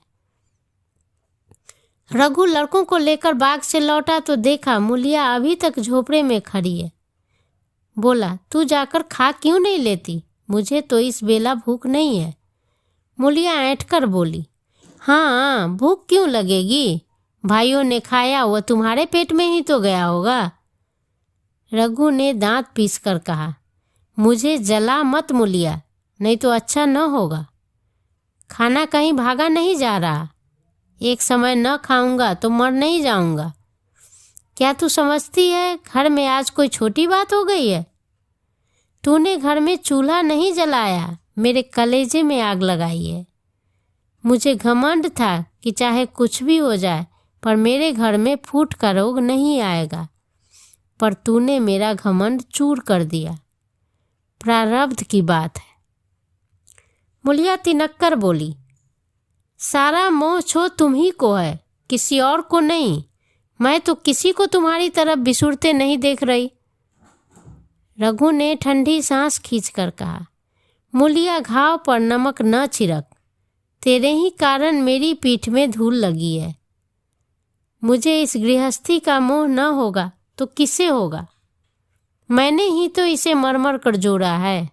रघु लड़कों को लेकर बाग से लौटा तो देखा मूलिया अभी तक झोपड़े में खड़ी है। बोला, तू जाकर खा क्यों नहीं लेती, मुझे तो इस बेला भूख नहीं है। मूलिया ऐंठकर बोली, हाँ भूख क्यों लगेगी, भाइयों ने खाया वो तुम्हारे पेट में ही तो गया होगा। रघु ने दांत पीसकर कहा, मुझे जला मत मूलिया, नहीं तो अच्छा न होगा। खाना कहीं भागा नहीं जा रहा, एक समय न खाऊंगा तो मर नहीं जाऊंगा। क्या तू समझती है घर में आज कोई छोटी बात हो गई है। तूने घर में चूल्हा नहीं जलाया, मेरे कलेजे में आग लगाई है। मुझे घमंड था कि चाहे कुछ भी हो जाए पर मेरे घर में फूट का रोग नहीं आएगा, पर तूने मेरा घमंड चूर कर दिया। प्रारब्ध की बात है। मूलिया तिनक्कर बोली, सारा मोह छो तुम ही को है, किसी और को नहीं। मैं तो किसी को तुम्हारी तरफ बिसुरते नहीं देख रही। रघु ने ठंडी सांस खींचकर कहा, मूलिया घाव पर नमक न छिड़क, तेरे ही कारण मेरी पीठ में धूल लगी है। मुझे इस गृहस्थी का मोह न होगा तो किसे होगा। मैंने ही तो इसे मरमर कर जोड़ा है।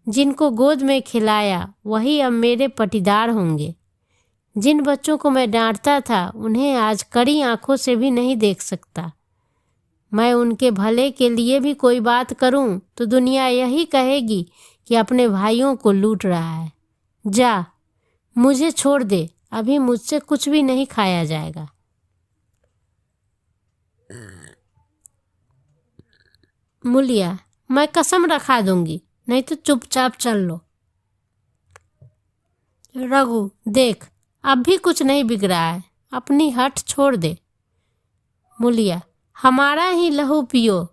जिनको गोद में खिलाया वही अब मेरे पटीदार होंगे। जिन बच्चों को मैं डांटता था उन्हें आज कड़ी आंखों से भी नहीं देख सकता। मैं उनके भले के लिए भी कोई बात करूं तो दुनिया यही कहेगी कि अपने भाइयों को लूट रहा है। जा, मुझे छोड़ दे, अभी मुझसे कुछ भी नहीं खाया जाएगा। मूलिया, मैं कसम रखा दूंगी, नहीं तो चुपचाप चल लो। रघु, देख अब भी कुछ नहीं बिगड़ा है, अपनी हठ छोड़ दे। मूलिया, हमारा ही लहू पियो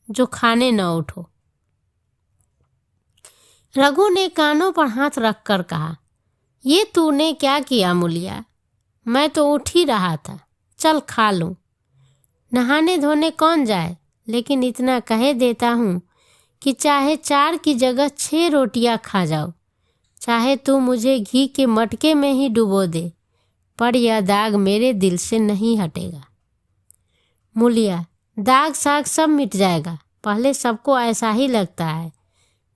जो खाने न उठो। रघु ने कानों पर हाथ रखकर कहा, ये तूने क्या किया मूलिया, मैं तो उठ ही रहा था, चल खा लूं। नहाने धोने कौन जाए, लेकिन इतना कहे देता हूँ कि चाहे 4 की जगह 6 रोटियां खा जाओ, चाहे तू मुझे घी के मटके में ही डुबो दे, पर यह दाग मेरे दिल से नहीं हटेगा। मूलिया, दाग साग सब मिट जाएगा, पहले सबको ऐसा ही लगता है।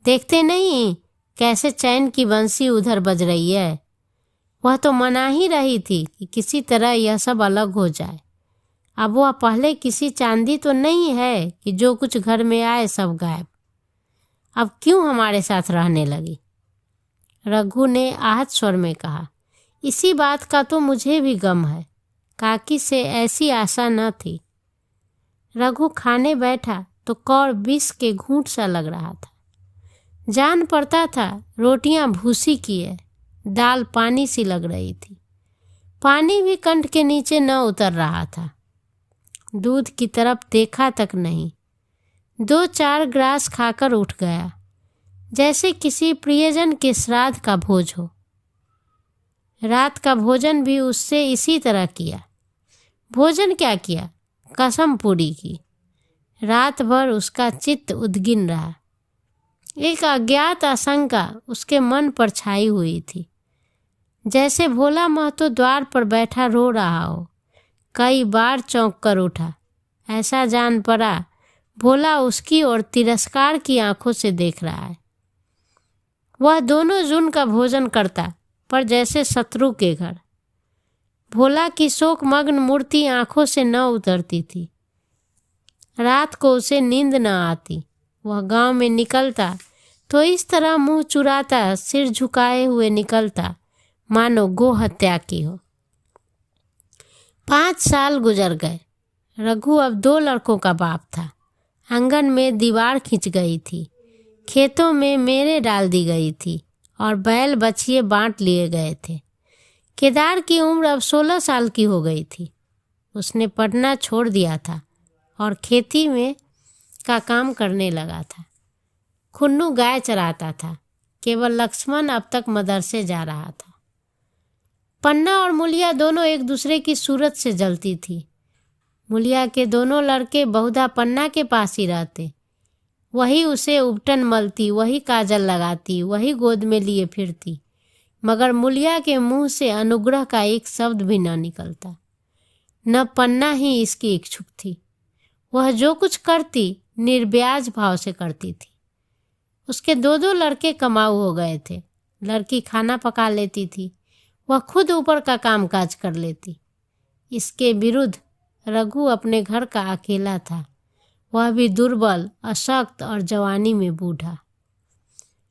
देखते नहीं कैसे चैन की बंसी उधर बज रही है। वह तो मना ही रही थी कि किसी तरह यह सब अलग हो जाए। अब वह पहले किसी चांदी तो नहीं है कि जो कुछ घर में आए सब गायब। अब क्यों हमारे साथ रहने लगी। रघु ने आहत स्वर में कहा, इसी बात का तो मुझे भी गम है, काकी से ऐसी आशा न थी। रघु खाने बैठा तो कौर विष के घूंट सा लग रहा था। जान पड़ता था रोटियां भूसी की है, दाल पानी सी लग रही थी, पानी भी कंठ के नीचे न उतर रहा था। दूध की तरफ देखा तक नहीं, 2-4 ग्रास खाकर उठ गया, जैसे किसी प्रियजन के श्राद्ध का भोज हो। रात का भोजन भी उससे इसी तरह किया। भोजन क्या किया, कसम पूरी की। रात भर उसका चित्त उद्गिन रहा। एक अज्ञात आशंका उसके मन पर छाई हुई थी, जैसे भोला महतो द्वार पर बैठा रो रहा हो। कई बार चौंक कर उठा, ऐसा जान पड़ा भोला उसकी ओर तिरस्कार की आंखों से देख रहा है। वह दोनों जून का भोजन करता, पर जैसे शत्रु के घर। भोला की शोकमग्न मूर्ति आंखों से न उतरती थी। रात को उसे नींद न आती। वह गांव में निकलता तो इस तरह मुंह चुराता, सिर झुकाए हुए निकलता मानो गो हत्या की हो। 5 साल गुजर गए। रघु अब 2 लड़कों का बाप था। आंगन में दीवार खिंच गई थी, खेतों में मेरे डाल दी गई थी और बैल बछिए बांट लिए गए थे। केदार की उम्र अब 16 साल की हो गई थी। उसने पढ़ना छोड़ दिया था और खेती में का काम करने लगा था। खुन्नू गाय चराता था। केवल लक्ष्मण अब तक मदरसे जा रहा था। पन्ना और मुलिया दोनों एक दूसरे की सूरत से जलती थी। मुलिया के दोनों लड़के बहुधा पन्ना के पास ही रहते। वही उसे उपटन मलती, वही काजल लगाती, वही गोद में लिए फिरती, मगर मुलिया के मुंह से अनुग्रह का एक शब्द भी न निकलता। न पन्ना ही इसकी इच्छुक थी। वह जो कुछ करती निर्ब्याज भाव से करती थी। उसके दो दो लड़के कमाऊ हो गए थे। लड़की खाना पका लेती थी, वह खुद ऊपर का काम काज कर लेती। इसके विरुद्ध रघु अपने घर का अकेला था, वह भी दुर्बल, अशक्त और जवानी में बूढ़ा।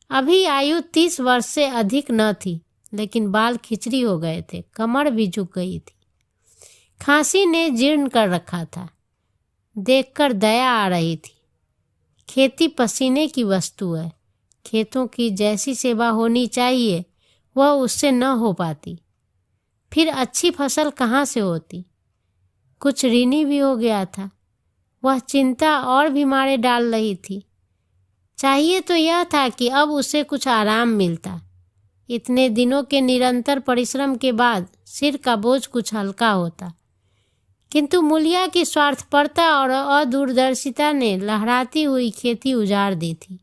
अभी आयु 30 वर्ष से अधिक न थी, लेकिन बाल खिचड़ी हो गए थे, कमर भी झुक गई थी। खांसी ने जीर्ण कर रखा था। देखकर दया आ रही थी। खेती पसीने की वस्तु है। खेतों की जैसी सेवा होनी चाहिए वह उससे न हो पाती। फिर अच्छी फसल कहाँ से होती। कुछ ऋणी भी हो गया था। वह चिंता और भी मारे डाल रही थी। चाहिए तो यह था कि अब उसे कुछ आराम मिलता। इतने दिनों के निरंतर परिश्रम के बाद सिर का बोझ कुछ हल्का होता, किंतु मुलिया की स्वार्थपरता और अदूरदर्शिता ने लहराती हुई खेती उजाड़ दी थी।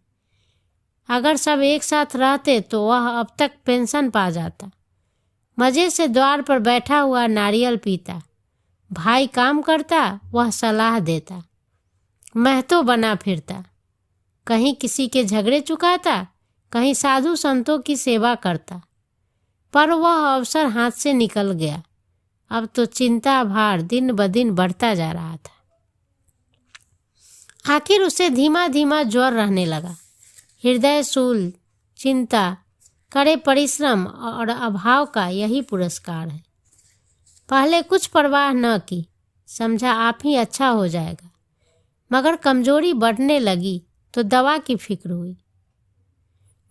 अगर सब एक साथ रहते तो वह अब तक पेंशन पा जाता। मजे से द्वार पर बैठा हुआ नारियल पीता। भाई काम करता, वह सलाह देता। महतो बना फिरता। कहीं किसी के झगड़े चुकाता, कहीं साधु संतों की सेवा करता। पर वह अवसर हाथ से निकल गया। अब तो चिंता भार दिन ब दिन बढ़ता जा रहा था। आखिर उसे धीमा धीमा ज्वर रहने लगा। हृदय शूल, चिंता, कड़े परिश्रम और अभाव का यही पुरस्कार है। पहले कुछ परवाह न की, समझा आप ही अच्छा हो जाएगा, मगर कमजोरी बढ़ने लगी तो दवा की फिक्र हुई।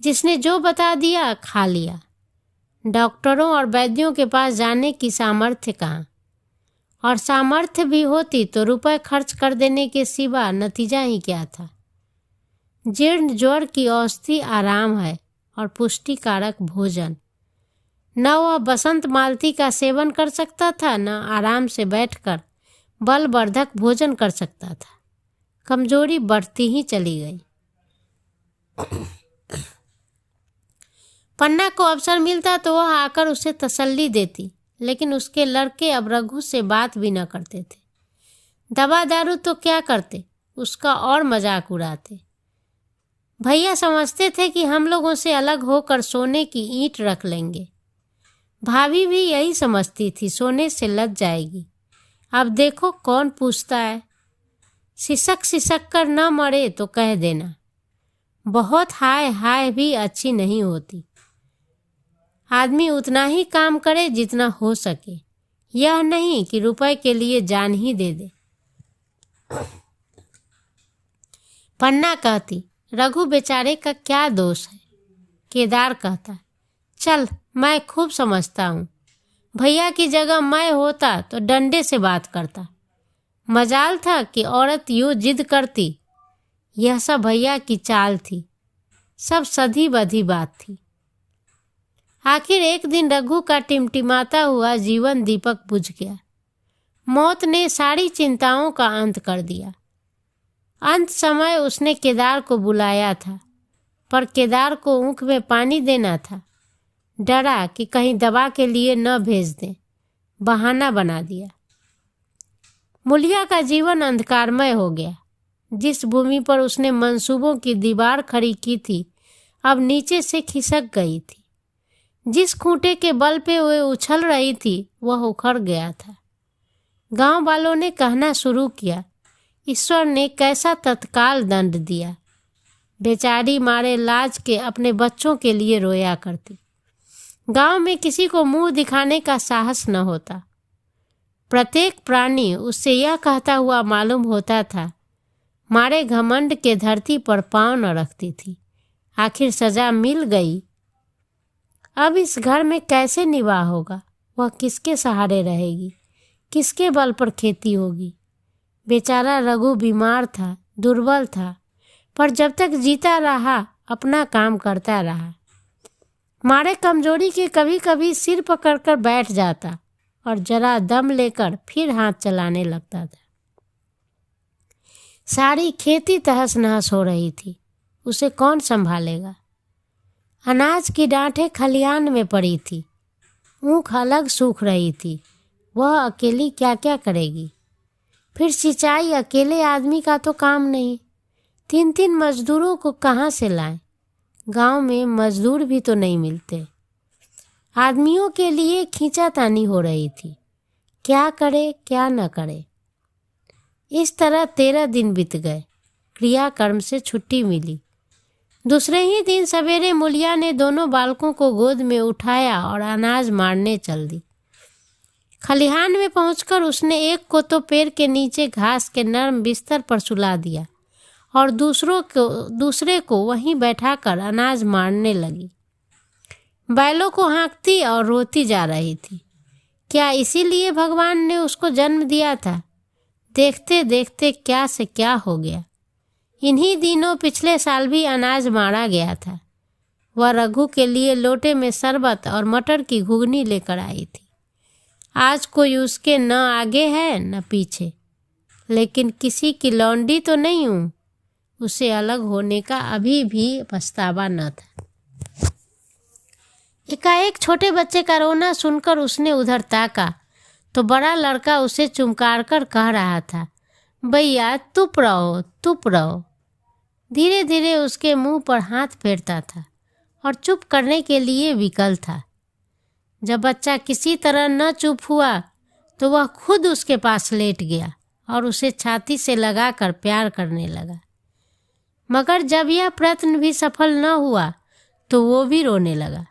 जिसने जो बता दिया खा लिया। डॉक्टरों और वैद्यों के पास जाने की सामर्थ्य कहाँ, और सामर्थ्य भी होती तो रुपए खर्च कर देने के सिवा नतीजा ही क्या था। जीर्ण ज्वर की औषधि आराम है और पुष्टिकारक भोजन। न वह बसंत मालती का सेवन कर सकता था, न आराम से बैठकर बलवर्धक भोजन कर सकता था। कमजोरी बढ़ती ही चली गई। पन्ना को अवसर मिलता तो वह आकर उसे तसल्ली देती, लेकिन उसके लड़के अब रघु से बात भी न करते थे। दवा दारू तो क्या करते, उसका और मजाक उड़ाते। भैया समझते थे कि हम लोगों से अलग होकर सोने की ईंट रख लेंगे। भाभी भी यही समझती थी, सोने से लज जाएगी। अब देखो कौन पूछता है। सिसक सिसक कर न मरे तो कह देना। बहुत हाय हाय भी अच्छी नहीं होती। आदमी उतना ही काम करे जितना हो सके, यह नहीं कि रुपए के लिए जान ही दे दे। पन्ना कहती, रघु बेचारे का क्या दोष है। केदार कहता, चल मैं खूब समझता हूँ। भैया की जगह मैं होता तो डंडे से बात करता। मजाल था कि औरत यूँ जिद करती। यह सब भैया की चाल थी, सब सधी बधी बात थी। आखिर एक दिन रघु का टिमटिमाता हुआ जीवन दीपक बुझ गया। मौत ने सारी चिंताओं का अंत कर दिया। अंत समय उसने केदार को बुलाया था, पर केदार को ऊँख में पानी देना था। डरा कि कहीं दवा के लिए न भेज दें, बहाना बना दिया। मुलिया का जीवन अंधकारमय हो गया। जिस भूमि पर उसने मंसूबों की दीवार खड़ी की थी, अब नीचे से खिसक गई थी। जिस खूंटे के बल पे वे उछल रही थी, वह उखड़ गया था। गांव वालों ने कहना शुरू किया, ईश्वर ने कैसा तत्काल दंड दिया। बेचारी मारे लाज के अपने बच्चों के लिए रोया करती। गांव में किसी को मुंह दिखाने का साहस न होता। प्रत्येक प्राणी उससे यह कहता हुआ मालूम होता था, मारे घमंड के धरती पर पांव न रखती थी। आखिर सजा मिल गई। अब इस घर में कैसे निवाह होगा। वह किसके सहारे रहेगी, किसके बल पर खेती होगी। बेचारा रघु बीमार था, दुर्बल था, पर जब तक जीता रहा अपना काम करता रहा। मारे कमजोरी के कभी कभी सिर पकड़कर बैठ जाता और जरा दम लेकर फिर हाथ चलाने लगता था। सारी खेती तहस नहस हो रही थी, उसे कौन संभालेगा। अनाज की डांठें खलिहान में पड़ी थी, ऊख अलग सूख रही थी, वह अकेली क्या क्या करेगी। फिर सिंचाई अकेले आदमी का तो काम नहीं, 3-3 मजदूरों को कहाँ से लाएं। गांव में मजदूर भी तो नहीं मिलते। आदमियों के लिए खींचातानी हो रही थी, क्या करे क्या न करे। इस तरह 13 दिन बीत गए। क्रियाकर्म से छुट्टी मिली। दूसरे ही दिन सवेरे मुलिया ने दोनों बालकों को गोद में उठाया और अनाज मारने चल दी। खलिहान में पहुंचकर उसने एक को तो पेड़ के नीचे घास के नरम बिस्तर पर सुला दिया और दूसरे को वहीं बैठाकर अनाज मारने लगी। बैलों को हाँकती और रोती जा रही थी। क्या इसीलिए भगवान ने उसको जन्म दिया था? देखते देखते क्या से क्या हो गया। इन्हीं दिनों पिछले साल भी अनाज मारा गया था। वह रघु के लिए लोटे में शरबत और मटर की घुगनी लेकर आई थी। आज कोई उसके न आगे है न पीछे, लेकिन किसी की लौंडी तो नहीं हूँ। उसे अलग होने का अभी भी पछतावा न था। एकाएक छोटे बच्चे का रोना सुनकर उसने उधर ताका तो बड़ा लड़का उसे चुमकार कर कह रहा था, भैया चुप रहो चुप रहो। धीरे धीरे उसके मुंह पर हाथ फेरता था और चुप करने के लिए विकल था। जब बच्चा किसी तरह न चुप हुआ तो वह खुद उसके पास लेट गया और उसे छाती से लगाकर प्यार करने लगा। मगर जब यह प्रयत्न भी सफल न हुआ तो वो भी रोने लगा।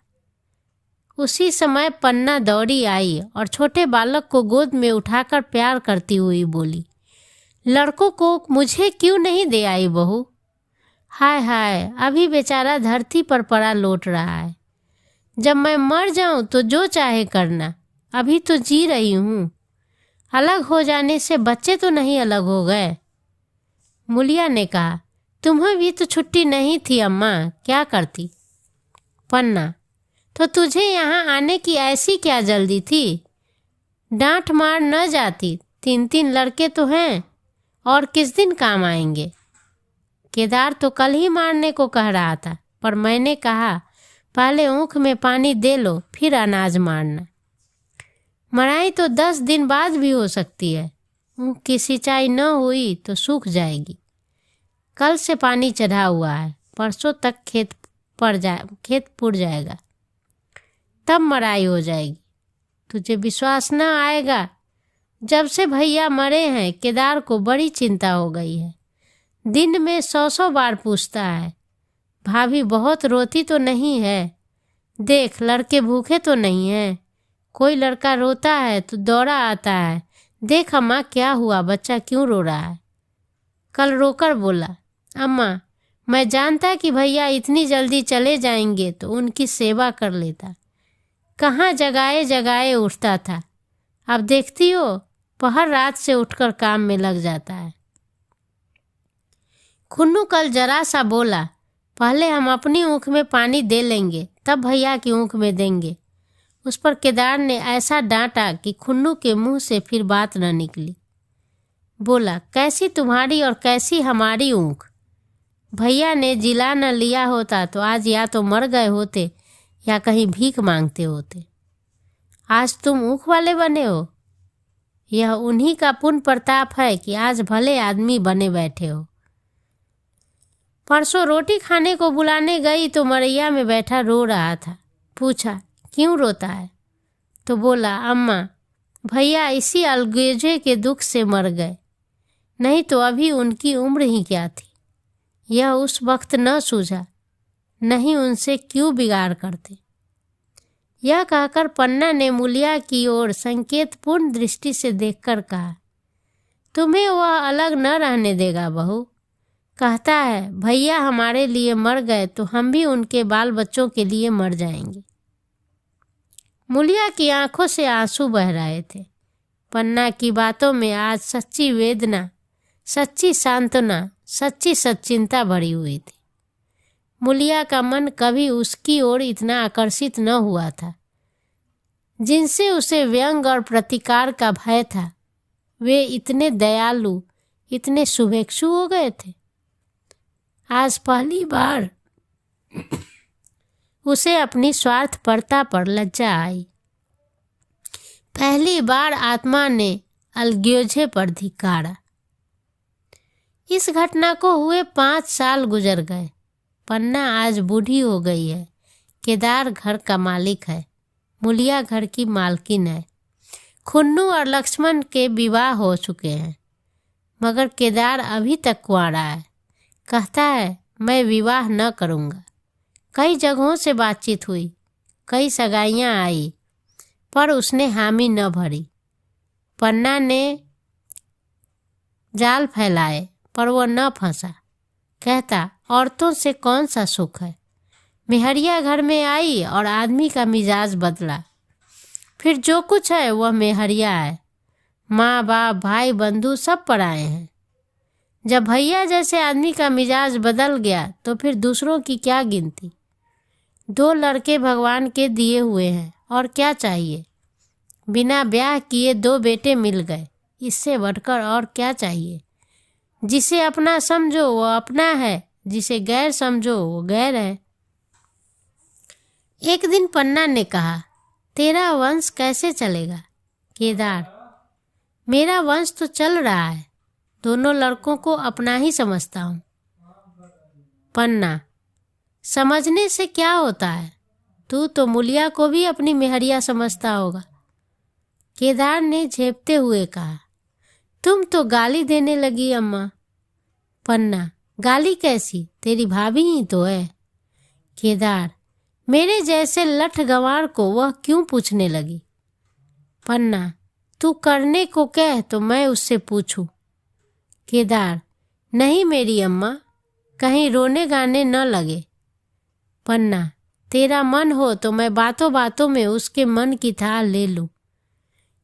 उसी समय पन्ना दौड़ी आई और छोटे बालक को गोद में उठाकर प्यार करती हुई बोली, लड़कों को मुझे क्यों नहीं दे आई बहू? हाय हाय, अभी बेचारा धरती पर पड़ा लौट रहा है। जब मैं मर जाऊं तो जो चाहे करना, अभी तो जी रही हूँ। अलग हो जाने से बच्चे तो नहीं अलग हो गए। मुलिया ने कहा, तुम्हें भी तो छुट्टी नहीं थी अम्मा, क्या करती? पन्ना, तो तुझे यहाँ आने की ऐसी क्या जल्दी थी? डांट मार न जाती, 3-3 लड़के तो हैं और किस दिन काम आएंगे। केदार तो कल ही मारने को कह रहा था, पर मैंने कहा पहले ऊख में पानी दे लो फिर अनाज मारना। मराई तो 10 दिन बाद भी हो सकती है। ऊख की सिंचाई न हुई तो सूख जाएगी। कल से पानी चढ़ा हुआ है, परसों तक खेत पुर जाएगा, तब मराई हो जाएगी। तुझे विश्वास न आएगा, जब से भैया मरे हैं केदार को बड़ी चिंता हो गई है। दिन में 100 बार पूछता है, भाभी बहुत रोती तो नहीं है? देख लड़के भूखे तो नहीं हैं। कोई लड़का रोता है तो दौड़ा आता है, देख अम्मा क्या हुआ, बच्चा क्यों रो रहा है? कल रोकर बोला, अम्मा मैं जानता कि भैया इतनी जल्दी चले जाएंगे तो उनकी सेवा कर लेता। कहाँ जगाए जगाए उठता था, अब देखती हो पहर रात से उठकर काम में लग जाता है। खुन्नू कल जरा सा बोला, पहले हम अपनी ऊख में पानी दे लेंगे तब भैया की ऊख में देंगे। उस पर केदार ने ऐसा डांटा कि खुन्नू के मुंह से फिर बात न निकली। बोला, कैसी तुम्हारी और कैसी हमारी ऊख? भैया ने जिला न लिया होता तो आज या तो मर गए होते या कहीं भीख मांगते होते। आज तुम ऊख वाले बने हो। यह उन्हीं का पुण्य प्रताप है कि आज भले आदमी बने बैठे हो। परसों रोटी खाने को बुलाने गई तो मरैया में बैठा रो रहा था। पूछा, क्यों रोता है? तो बोला, अम्मा भैया इसी अलगोजे के दुख से मर गए, नहीं तो अभी उनकी उम्र ही क्या थी। यह उस वक्त न सूझा, नहीं उनसे क्यों बिगाड़ करते। यह कहकर पन्ना ने मुलिया की ओर संकेतपूर्ण दृष्टि से देखकर कहा, तुम्हें वह अलग न रहने देगा बहू। कहता है भैया हमारे लिए मर गए तो हम भी उनके बाल बच्चों के लिए मर जाएंगे। मूलिया की आंखों से आंसू बह रहे थे। पन्ना की बातों में आज सच्ची वेदना, सच्ची सांत्वना, सच्ची सच्चिंता भरी हुई थी। मूलिया का मन कभी उसकी ओर इतना आकर्षित न हुआ था। जिनसे उसे व्यंग और प्रतिकार का भय था, वे इतने दयालु, इतने शुभेक्षु हो गए थे। आज पहली बार उसे अपनी स्वार्थपरता पर लज्जा आई। पहली बार आत्मा ने अलग्योझे पर धिक्कारा। इस घटना को हुए 5 साल गुजर गए। पन्ना आज बूढ़ी हो गई है। केदार घर का मालिक है, मूलिया घर की मालकिन है। खुन्नू और लक्ष्मण के विवाह हो चुके हैं, मगर केदार अभी तक कुंवारा है। कहता है मैं विवाह न करूँगा। कई जगहों से बातचीत हुई, कई सगाइयाँ आई, पर उसने हामी न भरी। पन्ना ने जाल फैलाए, पर वह न फंसा। कहता औरतों से कौन सा सुख है। मेहरिया घर में आई और आदमी का मिजाज बदला। फिर जो कुछ है वह मेहरिया है। माँ बाप, भाई बंधु सब पराए हैं। जब भैया जैसे आदमी का मिजाज बदल गया तो फिर दूसरों की क्या गिनती। 2 लड़के भगवान के दिए हुए हैं, और क्या चाहिए। बिना ब्याह किए 2 बेटे मिल गए, इससे बढ़कर और क्या चाहिए। जिसे अपना समझो वो अपना है, जिसे गैर समझो वो गैर है। एक दिन पन्ना ने कहा, तेरा वंश कैसे चलेगा। केदार, मेरा वंश तो चल रहा है। दोनों लड़कों को अपना ही समझता हूँ। पन्ना, समझने से क्या होता है। तू तो मूलिया को भी अपनी मेहरिया समझता होगा। केदार ने झेपते हुए कहा, तुम तो गाली देने लगी अम्मा। पन्ना, गाली कैसी, तेरी भाभी ही तो है। केदार, मेरे जैसे लठ गंवार को वह क्यों पूछने लगी। पन्ना, तू करने को कह तो मैं उससे पूछूं। केदार, नहीं मेरी अम्मा, कहीं रोने गाने न लगे। पन्ना, तेरा मन हो तो मैं बातों बातों में उसके मन की थाह ले लूं।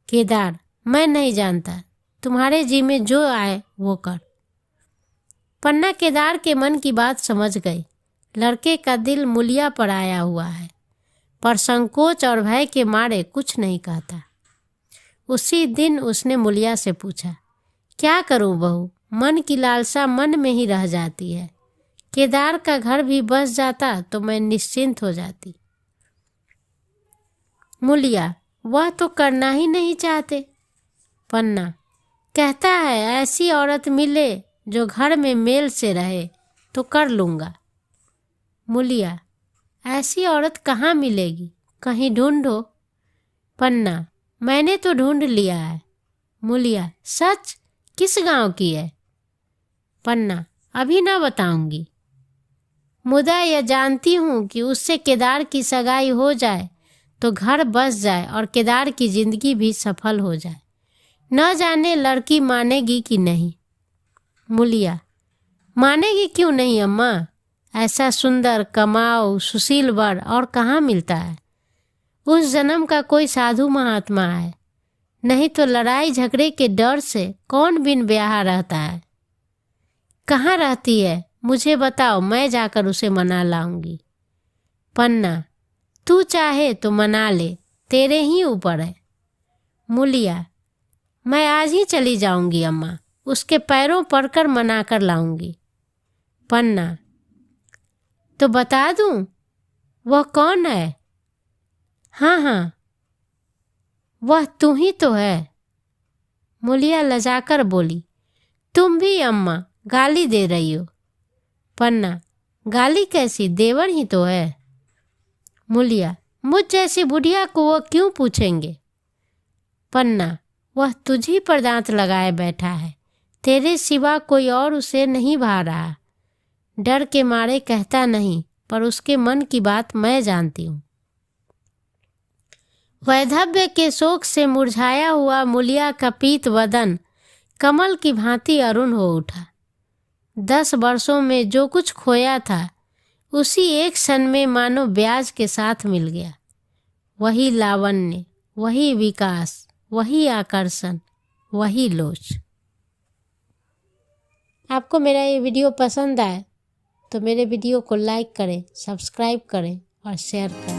केदार, मैं नहीं जानता, तुम्हारे जी में जो आए वो कर। पन्ना केदार के मन की बात समझ गई। लड़के का दिल मूलिया पर आया हुआ है, पर संकोच और भय के मारे कुछ नहीं कहता। उसी दिन उसने मूलिया से पूछा, क्या करूं बहू, मन की लालसा मन में ही रह जाती है। केदार का घर भी बस जाता तो मैं निश्चिंत हो जाती। मूलिया, वह तो करना ही नहीं चाहते। पन्ना, कहता है ऐसी औरत मिले जो घर में मेल से रहे तो कर लूँगा। मूलिया, ऐसी औरत कहाँ मिलेगी, कहीं ढूंढो। पन्ना, मैंने तो ढूंढ लिया है। मूलिया, सच, किस गांव की है। पन्ना, अभी ना बताऊंगी। मुदा यह जानती हूँ कि उससे केदार की सगाई हो जाए तो घर बस जाए और केदार की जिंदगी भी सफल हो जाए। न जाने लड़की मानेगी कि नहीं। मूलिया, मानेगी क्यों नहीं अम्मा, ऐसा सुंदर, कमाऊ, सुशील वर और कहाँ मिलता है। उस जन्म का कोई साधु महात्मा है, नहीं तो लड़ाई झगड़े के डर से कौन बिन ब्याह रहता है। कहाँ रहती है मुझे बताओ, मैं जाकर उसे मना लाऊंगी। पन्ना, तू चाहे तो मना ले, तेरे ही ऊपर है। मूलिया, मैं आज ही चली जाऊंगी अम्मा, उसके पैरों पड़कर मना कर लाऊंगी। पन्ना, तो बता दूं वह कौन है। हाँ हाँ, वह तू ही तो है। मूलिया लजाकर बोली, तुम भी अम्मा गाली दे रही हो। पन्ना, गाली कैसी, देवर ही तो है। मूलिया, मुझ जैसी बुढ़िया को वो क्यों पूछेंगे। पन्ना, वह तुझी पर दांत लगाए बैठा है, तेरे सिवा कोई और उसे नहीं भा रहा। डर के मारे कहता नहीं, पर उसके मन की बात मैं जानती हूँ। वैधव्य के शोक से मुरझाया हुआ मूलिया का पीत वदन कमल की भांति अरुण हो उठा। 10 वर्षों में जो कुछ खोया था उसी एक क्षण में मानो ब्याज के साथ मिल गया। वही लावण्य, वही विकास, वही आकर्षण, वही लोच। आपको मेरा ये वीडियो पसंद आए तो मेरे वीडियो को लाइक करें, सब्सक्राइब करें और शेयर करें।